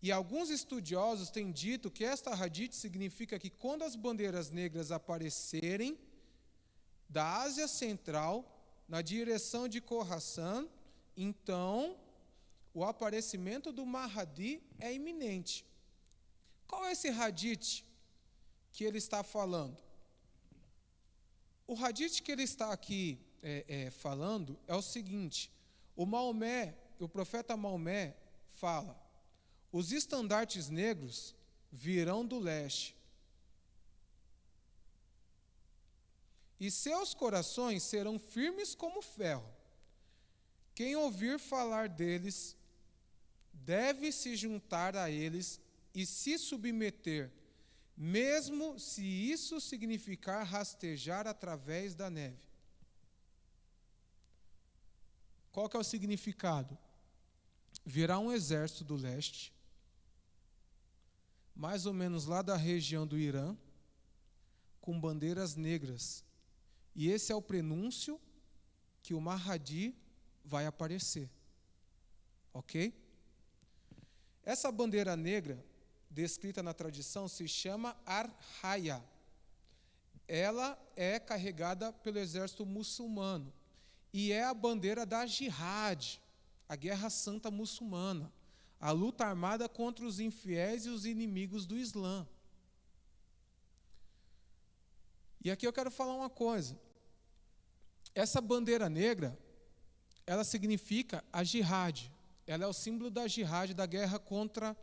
E alguns estudiosos têm dito que esta hadith significa que quando as bandeiras negras aparecerem da Ásia Central, na direção de Khorasan, então o aparecimento do Mahdi é iminente. Qual é esse hadith que ele está falando? O hadith que ele está aqui falando é o seguinte: o profeta Maomé fala, os estandartes negros virão do leste, e seus corações serão firmes como ferro. Quem ouvir falar deles deve se juntar a eles e se submeter, mesmo se isso significar rastejar através da neve. Qual que é o significado? Virá um exército do leste, mais ou menos lá da região do Irã, com bandeiras negras. E esse é o prenúncio que o Mahdi vai aparecer. Ok? Essa bandeira negra, descrita na tradição, se chama Ar-Raya. Ela é carregada pelo exército muçulmano e é a bandeira da jihad, a guerra santa muçulmana, a luta armada contra os infiéis e os inimigos do Islã. E aqui eu quero falar uma coisa. Essa bandeira negra, ela significa a jihad. Ela é o símbolo da jihad, da guerra contra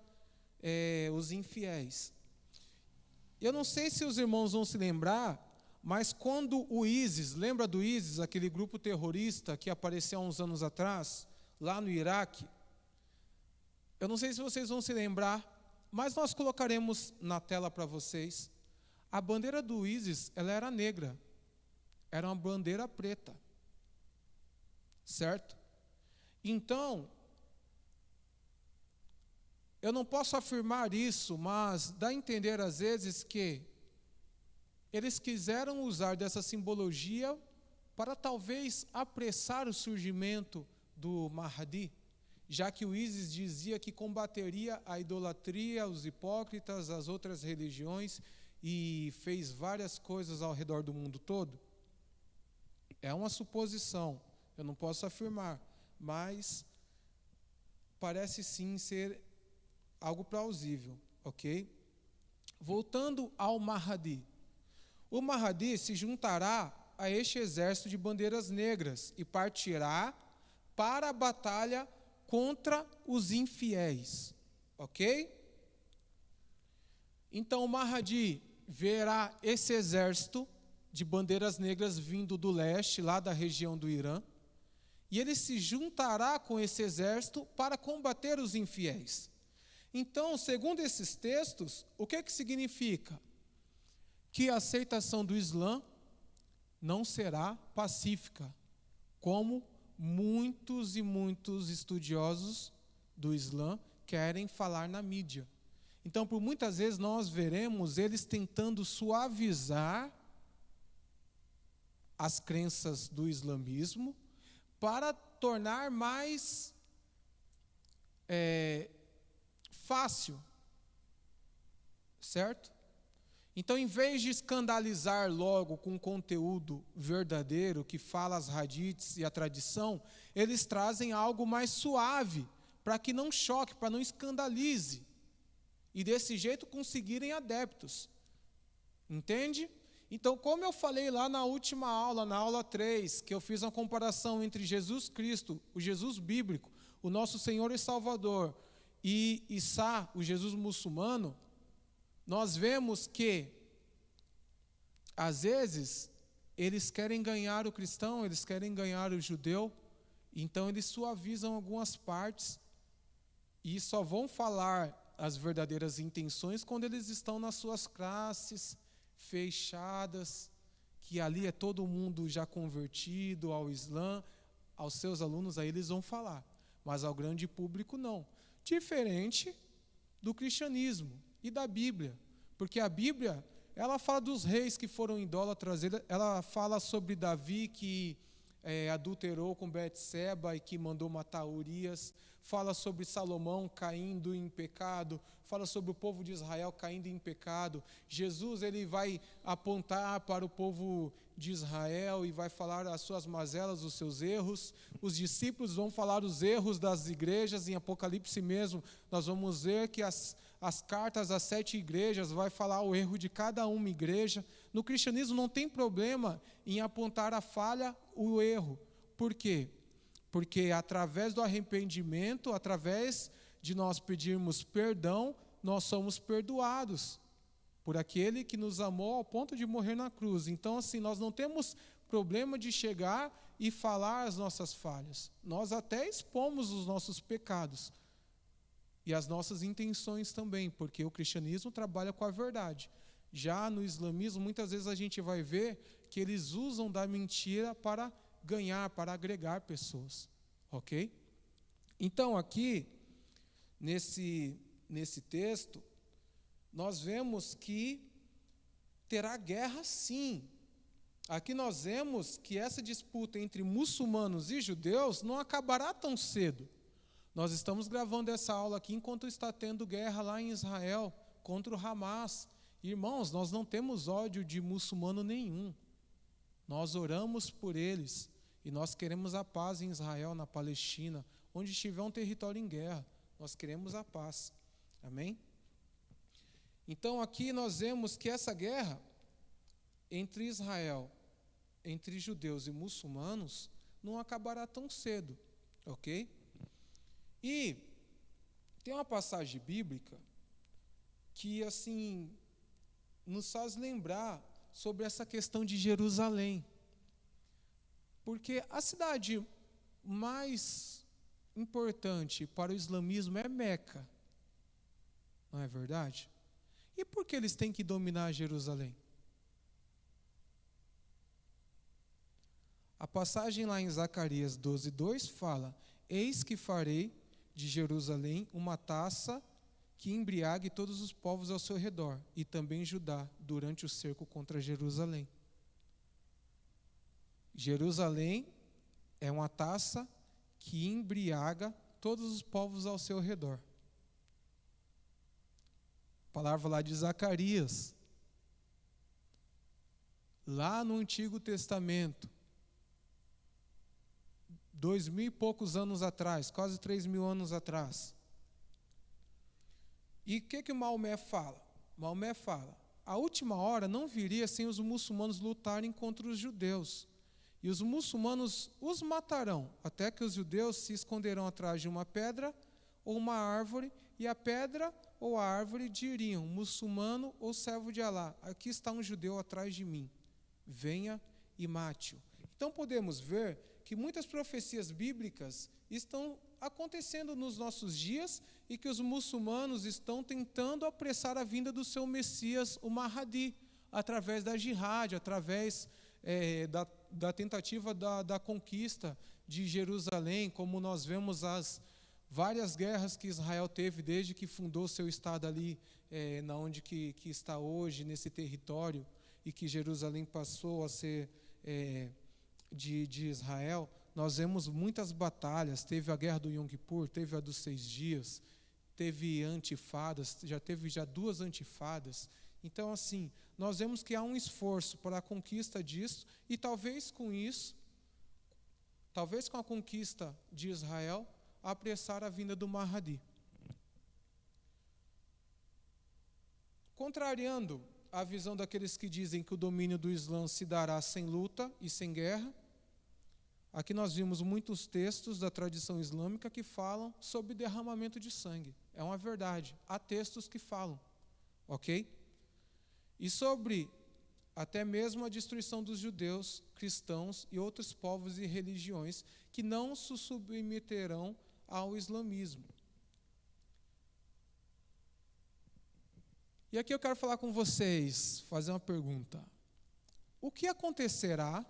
os infiéis. Eu não sei se os irmãos vão se lembrar, mas quando o ISIS, lembra do ISIS, aquele grupo terrorista que apareceu há uns anos atrás, lá no Iraque? Eu não sei se vocês vão se lembrar, mas nós colocaremos na tela para vocês. A bandeira do ISIS, ela era negra. Era uma bandeira preta. Certo? Então, eu não posso afirmar isso, mas dá a entender às vezes que eles quiseram usar dessa simbologia para talvez apressar o surgimento do Mahdi, já que o ISIS dizia que combateria a idolatria, os hipócritas, as outras religiões e fez várias coisas ao redor do mundo todo. É uma suposição, eu não posso afirmar, mas parece sim ser algo plausível, ok? voltando ao Mahdi. O Mahdi se juntará a este exército de bandeiras negras e partirá para a batalha contra os infiéis. Ok? Então o Mahdi verá esse exército de bandeiras negras vindo do leste, lá da região do Irã, e ele se juntará com esse exército para combater os infiéis. Então, segundo esses textos, o que significa? Que a aceitação do Islã não será pacífica, como muitos e muitos estudiosos do Islã querem falar na mídia. Então, por muitas vezes, nós veremos eles tentando suavizar as crenças do islamismo para tornar mais fácil, certo? Então, em vez de escandalizar logo com conteúdo verdadeiro, que fala as hadiths e a tradição, eles trazem algo mais suave, para que não choque, para não escandalize, e desse jeito conseguirem adeptos. Entende? Então, como eu falei lá na última aula, na aula 3, que eu fiz uma comparação entre Jesus Cristo, o Jesus bíblico, o nosso Senhor e Salvador, e Isa, o Jesus muçulmano, nós vemos que, às vezes, eles querem ganhar o cristão, eles querem ganhar o judeu, então eles suavizam algumas partes e só vão falar as verdadeiras intenções quando eles estão nas suas classes fechadas, que ali é todo mundo já convertido ao Islã, aos seus alunos aí eles vão falar, mas ao grande público não. Diferente do cristianismo e da Bíblia, porque a Bíblia, ela fala dos reis que foram idólatras, ela fala sobre Davi que adulterou com Betseba e que mandou matar Urias, fala sobre Salomão caindo em pecado, fala sobre o povo de Israel caindo em pecado. Jesus, ele vai apontar para o povo de Israel e vai falar as suas mazelas, os seus erros. Os discípulos vão falar os erros das igrejas. Em Apocalipse mesmo, nós vamos ver que as cartas às 7 igrejas vai falar o erro de cada uma igreja. No cristianismo não tem problema em apontar a falha, o erro. Por quê? Porque através do arrependimento, através de nós pedirmos perdão, nós somos perdoados por aquele que nos amou ao ponto de morrer na cruz. Então, assim, nós não temos problema de chegar e falar as nossas falhas. Nós até expomos os nossos pecados e as nossas intenções também, porque o cristianismo trabalha com a verdade. Já no islamismo, muitas vezes a gente vai ver que eles usam da mentira para ganhar, para agregar pessoas. Ok? Então, aqui, nesse texto, nós vemos que terá guerra sim. Aqui nós vemos que essa disputa entre muçulmanos e judeus não acabará tão cedo. Nós estamos gravando essa aula aqui enquanto está tendo guerra lá em Israel contra o Hamas. Irmãos, nós não temos ódio de muçulmano nenhum. Nós oramos por eles e nós queremos a paz em Israel, na Palestina, onde estiver um território em guerra. Nós queremos a paz. Amém? Então aqui nós vemos que essa guerra entre Israel, entre judeus e muçulmanos, não acabará tão cedo. Ok? E tem uma passagem bíblica que, assim, nos faz lembrar sobre essa questão de Jerusalém. Porque a cidade mais importante para o islamismo é Meca. Não é verdade? E por que eles têm que dominar Jerusalém? A passagem lá em Zacarias 12:2 fala: eis que farei de Jerusalém uma taça que embriague todos os povos ao seu redor, e também Judá, durante o cerco contra Jerusalém. Jerusalém é uma taça que embriaga todos os povos ao seu redor. A palavra lá de Zacarias. Lá no Antigo Testamento, 2000 e poucos anos atrás, quase 3000 anos atrás. E o que Maomé fala? Maomé fala: a última hora não viria sem os muçulmanos lutarem contra os judeus. E os muçulmanos os matarão, até que os judeus se esconderão atrás de uma pedra ou uma árvore, e a pedra ou a árvore diriam: muçulmano ou servo de Alá, aqui está um judeu atrás de mim, venha e mate-o. Então podemos ver que muitas profecias bíblicas estão acontecendo nos nossos dias e que os muçulmanos estão tentando apressar a vinda do seu Messias, o Mahdi, através da jihad, através da tentativa da conquista de Jerusalém, como nós vemos as várias guerras que Israel teve desde que fundou seu estado ali, na onde que está hoje, nesse território, e que Jerusalém passou a ser de Israel. Nós vemos muitas batalhas, teve a guerra do Yom Kippur, teve a dos 6 dias, teve antifadas, já teve 2 antifadas. Então, assim, nós vemos que há um esforço para a conquista disso, e talvez com isso, talvez com a conquista de Israel, apressar a vinda do Mahdi. Contrariando a visão daqueles que dizem que o domínio do Islã se dará sem luta e sem guerra, aqui nós vimos muitos textos da tradição islâmica que falam sobre derramamento de sangue. É uma verdade, há textos que falam, ok? E sobre até mesmo a destruição dos judeus, cristãos e outros povos e religiões que não se submeterão ao islamismo. E aqui eu quero falar com vocês, fazer uma pergunta. O que acontecerá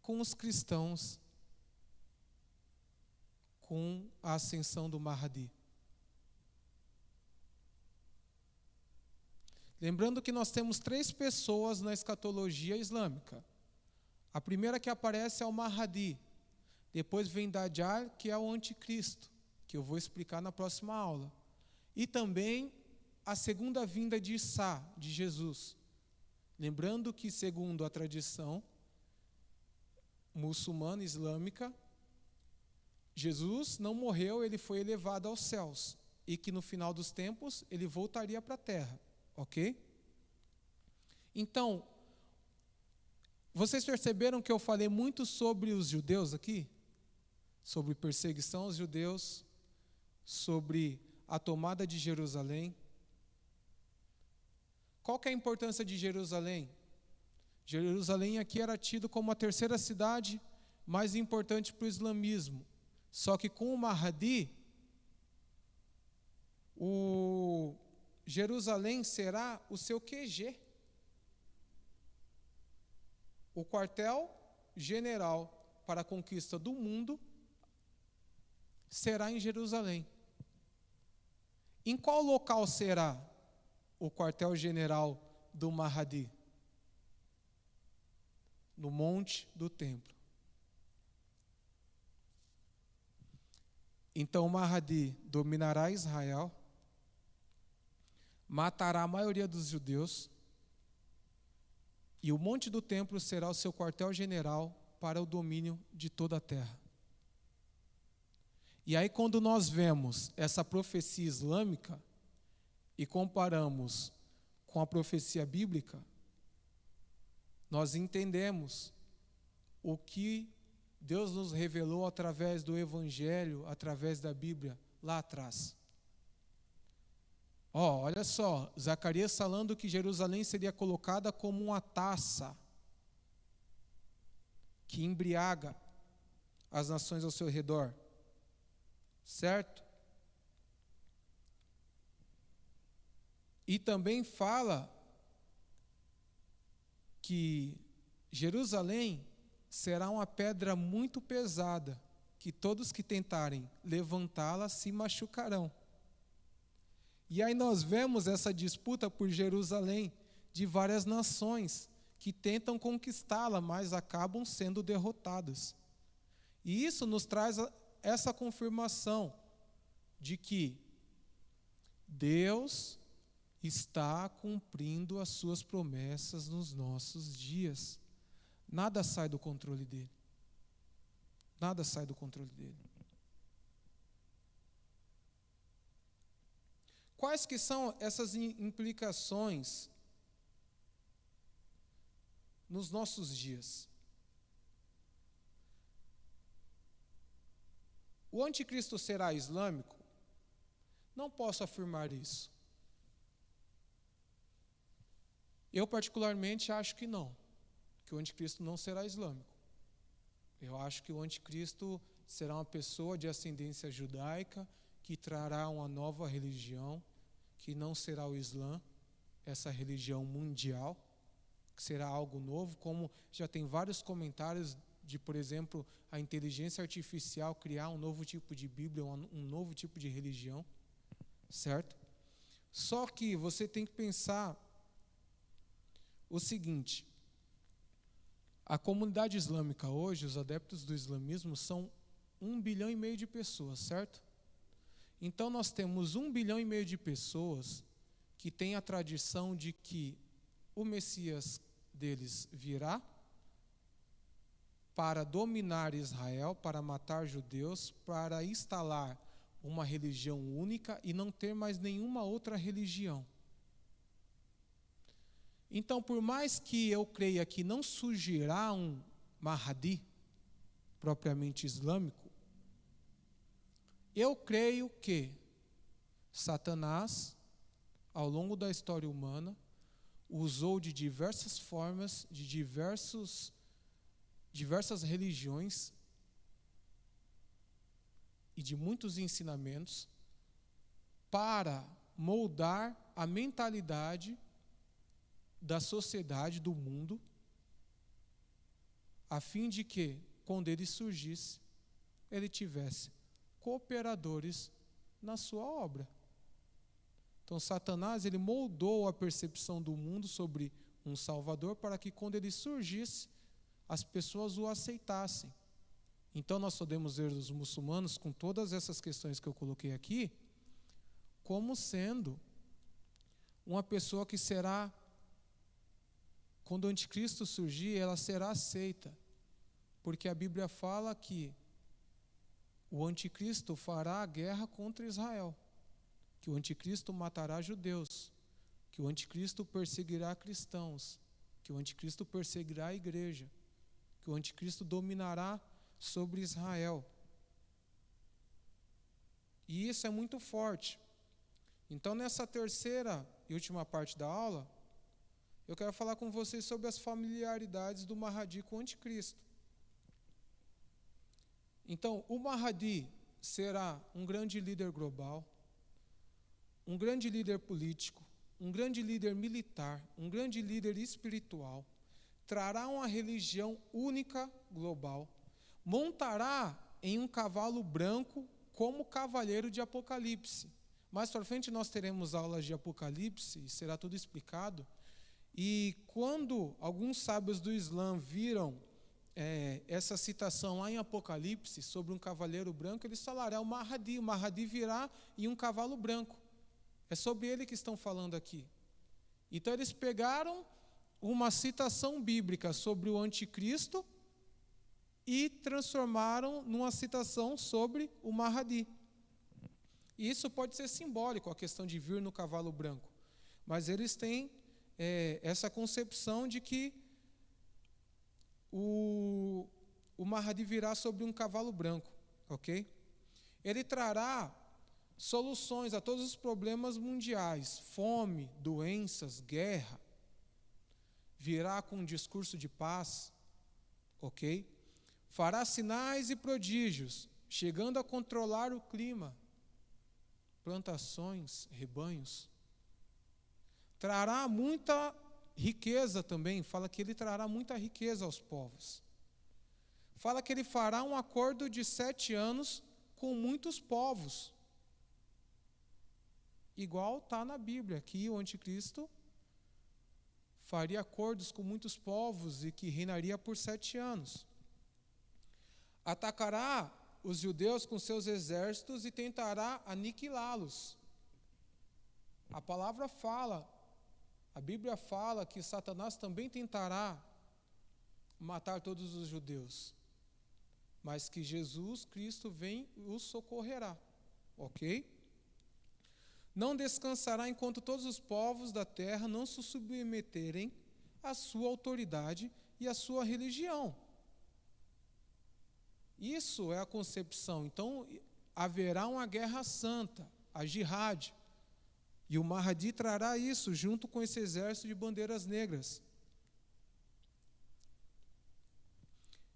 com os cristãos com a ascensão do Mahdi? Lembrando que nós temos 3 pessoas na escatologia islâmica. A primeira que aparece é o Mahdi. Depois vem Dajjal, que é o anticristo, que eu vou explicar na próxima aula. E também a segunda vinda de Isa, de Jesus. Lembrando que, segundo a tradição muçulmana islâmica, Jesus não morreu, ele foi elevado aos céus. E que no final dos tempos ele voltaria para a terra. Ok? Então, vocês perceberam que eu falei muito sobre os judeus aqui? Sobre perseguição aos judeus, sobre a tomada de Jerusalém. Qual que é a importância de Jerusalém? Jerusalém aqui era tido como a 3ª cidade mais importante para o islamismo. Só que com o Mahdi, Jerusalém será o seu QG. O quartel-general para a conquista do mundo será em Jerusalém. Em qual local será o quartel-general do Mahdi? No Monte do Templo. Então o Mahdi dominará Israel, matará a maioria dos judeus, e o Monte do Templo será o seu quartel-general para o domínio de toda a terra. E aí, quando nós vemos essa profecia islâmica e comparamos com a profecia bíblica, nós entendemos o que Deus nos revelou através do Evangelho, através da Bíblia, lá atrás. Olha só, Zacarias falando que Jerusalém seria colocada como uma taça que embriaga as nações ao seu redor. Certo? E também fala que Jerusalém será uma pedra muito pesada, que todos que tentarem levantá-la se machucarão. E aí nós vemos essa disputa por Jerusalém de várias nações que tentam conquistá-la, mas acabam sendo derrotadas. E isso nos traz essa confirmação de que Deus está cumprindo as suas promessas nos nossos dias. Nada sai do controle dele. Nada sai do controle dele. Quais que são essas implicações nos nossos dias? O anticristo será islâmico? Não posso afirmar isso. Eu particularmente acho que não, que o anticristo não será islâmico. Eu acho que o anticristo será uma pessoa de ascendência judaica que trará uma nova religião, que não será o Islã, essa religião mundial, que será algo novo, como já tem vários comentários de, por exemplo, a inteligência artificial criar um novo tipo de Bíblia, um novo tipo de religião, certo? Só que você tem que pensar o seguinte: a comunidade islâmica hoje, os adeptos do islamismo, são 1,5 bilhão de pessoas, certo? Então nós temos 1,5 bilhão de pessoas que têm a tradição de que o Messias deles virá para dominar Israel, para matar judeus, para instalar uma religião única e não ter mais nenhuma outra religião. Então, por mais que eu creia que não surgirá um Mahdi propriamente islâmico, eu creio que Satanás, ao longo da história humana, usou de diversas formas, de diversas religiões e de muitos ensinamentos para moldar a mentalidade da sociedade, do mundo, a fim de que, quando ele surgisse, ele tivesse cooperadores na sua obra. Então, Satanás, ele moldou a percepção do mundo sobre um Salvador para que, quando ele surgisse, as pessoas o aceitassem. Então, nós podemos ver os muçulmanos, com todas essas questões que eu coloquei aqui, como sendo uma pessoa que será, quando o anticristo surgir, ela será aceita, porque a Bíblia fala que o anticristo fará a guerra contra Israel, que o anticristo matará judeus, que o anticristo perseguirá cristãos, que o anticristo perseguirá a igreja, que o anticristo dominará sobre Israel. E isso é muito forte. Então, nessa terceira e última parte da aula, eu quero falar com vocês sobre as familiaridades do Mahdi com o anticristo. Então, o Mahdi será um grande líder global, um grande líder político, um grande líder militar, um grande líder espiritual, trará uma religião única global, montará em um cavalo branco como cavaleiro de Apocalipse. Mais para frente nós teremos aulas de Apocalipse, e será tudo explicado. E quando alguns sábios do Islã viram essa citação lá em Apocalipse sobre um cavaleiro branco, eles falaram, o Mahdi virá em um cavalo branco. É sobre ele que estão falando aqui. Então eles pegaram uma citação bíblica sobre o anticristo e transformaram numa citação sobre o Mahdi. E isso pode ser simbólico, a questão de vir no cavalo branco. Mas eles têm essa concepção de que o Mahdi virá sobre um cavalo branco, ok? Ele trará soluções a todos os problemas mundiais, fome, doenças, guerra. Virá com um discurso de paz, ok? Fará sinais e prodígios, chegando a controlar o clima, plantações, rebanhos. Trará muita riqueza também, fala que ele trará muita riqueza aos povos. Fala que ele fará um acordo de 7 anos com muitos povos. Igual está na Bíblia, que o anticristo faria acordos com muitos povos e que reinaria por 7 anos. Atacará os judeus com seus exércitos e tentará aniquilá-los. A palavra fala, a Bíblia fala que Satanás também tentará matar todos os judeus, mas que Jesus Cristo vem e os socorrerá, ok? Não descansará enquanto todos os povos da terra não se submeterem à sua autoridade e à sua religião. Isso é a concepção. Então, haverá uma guerra santa, a jihad. E o Mahdi trará isso junto com esse exército de bandeiras negras.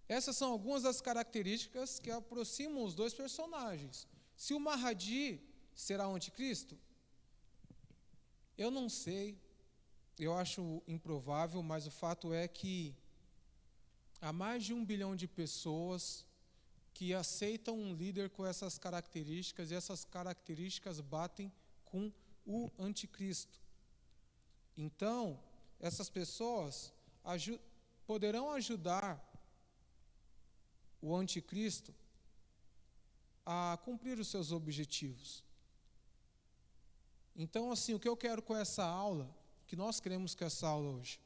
Essas são algumas das características que aproximam os dois personagens. Se o Mahdi será o anticristo, eu não sei, eu acho improvável, mas o fato é que há mais de 1 bilhão de pessoas que aceitam um líder com essas características, e essas características batem com o anticristo. Então, essas pessoas poderão ajudar o anticristo a cumprir os seus objetivos. Então, assim, o que eu quero com essa aula, que nós queremos com essa aula hoje,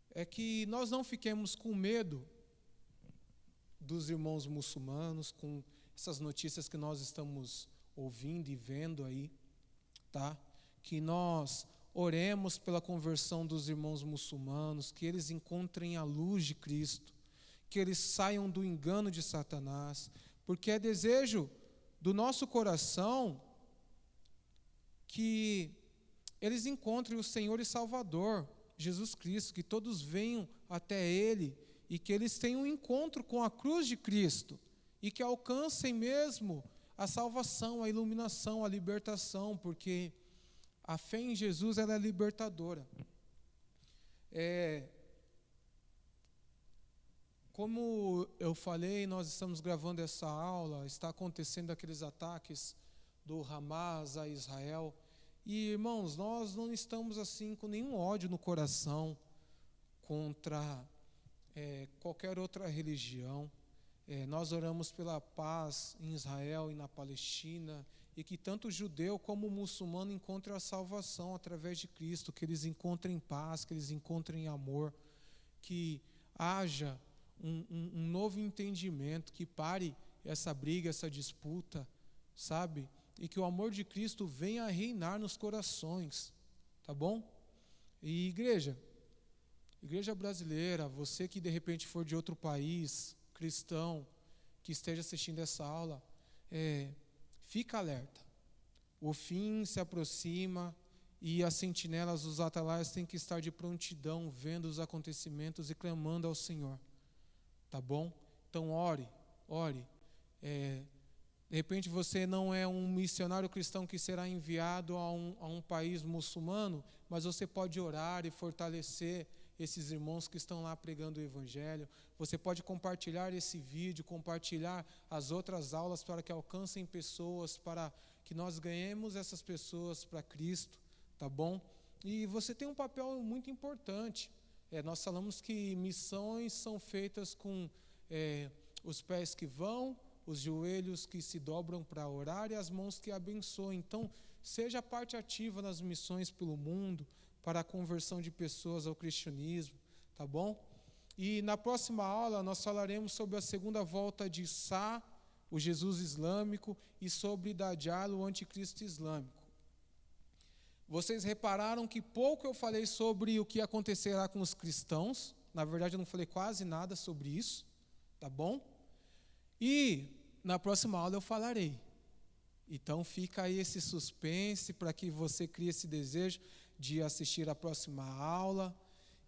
é que nós não fiquemos com medo dos irmãos muçulmanos, com essas notícias que nós estamos ouvindo e vendo aí, tá? Que nós oremos pela conversão dos irmãos muçulmanos, que eles encontrem a luz de Cristo, que eles saiam do engano de Satanás, porque é desejo do nosso coração que eles encontrem o Senhor e Salvador, Jesus Cristo, que todos venham até Ele e que eles tenham um encontro com a cruz de Cristo e que alcancem mesmo a salvação, a iluminação, a libertação, porque a fé em Jesus ela é libertadora. Como eu falei, nós estamos gravando essa aula, está acontecendo aqueles ataques do Hamas a Israel. E, irmãos, nós não estamos assim com nenhum ódio no coração contra qualquer outra religião. Nós oramos pela paz em Israel e na Palestina, e que tanto o judeu como o muçulmano encontrem a salvação através de Cristo, que eles encontrem paz, que eles encontrem amor, que haja um novo entendimento, que pare essa briga, essa disputa, sabe? E que o amor de Cristo venha a reinar nos corações, tá bom? E igreja brasileira, você que de repente for de outro país, cristão, que esteja assistindo essa aula, fica alerta. O fim se aproxima e as sentinelas, os atalaias têm que estar de prontidão, vendo os acontecimentos e clamando ao Senhor, tá bom? Então ore. De repente você não é um missionário cristão que será enviado a um país muçulmano, mas você pode orar e fortalecer esses irmãos que estão lá pregando o Evangelho. Você pode compartilhar esse vídeo, compartilhar as outras aulas para que alcancem pessoas, para que nós ganhemos essas pessoas para Cristo, tá bom? E você tem um papel muito importante. Nós falamos que missões são feitas com os pés que vão, os joelhos que se dobram para orar e as mãos que abençoam. Então, seja parte ativa nas missões pelo mundo, para a conversão de pessoas ao cristianismo, tá bom? E na próxima aula nós falaremos sobre a segunda volta de Isa, o Jesus islâmico, e sobre Dajjal, o anticristo islâmico. Vocês repararam que pouco eu falei sobre o que acontecerá com os cristãos. Na verdade, eu não falei quase nada sobre isso, tá bom? E na próxima aula eu falarei. Então fica aí esse suspense para que você crie esse desejo de assistir a próxima aula.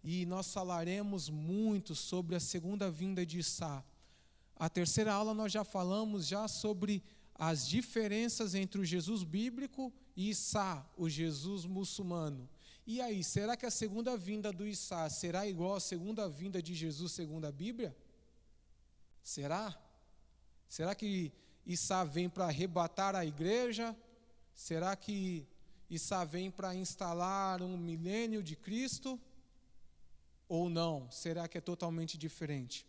E nós falaremos muito sobre a segunda vinda de Isa. A terceira aula nós já falamos sobre as diferenças entre o Jesus bíblico e Isa, o Jesus muçulmano. E aí, será que a segunda vinda do Isa será igual à segunda vinda de Jesus segundo a Bíblia? Será? Será que Isa vem para arrebatar a igreja? Será que Isa vem para instalar um milênio de Cristo? Ou não? Será que é totalmente diferente?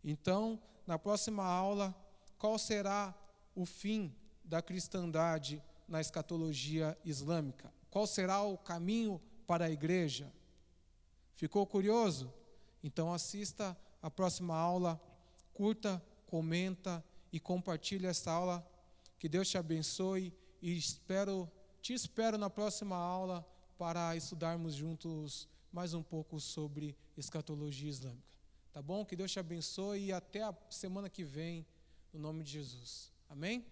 Então, na próxima aula, qual será o fim da cristandade na escatologia islâmica? Qual será o caminho para a igreja? Ficou curioso? Então assista a próxima aula, curta, comenta e compartilhe essa aula. Que Deus te abençoe e te espero na próxima aula para estudarmos juntos mais um pouco sobre escatologia islâmica. Tá bom? Que Deus te abençoe e até a semana que vem, no nome de Jesus. Amém?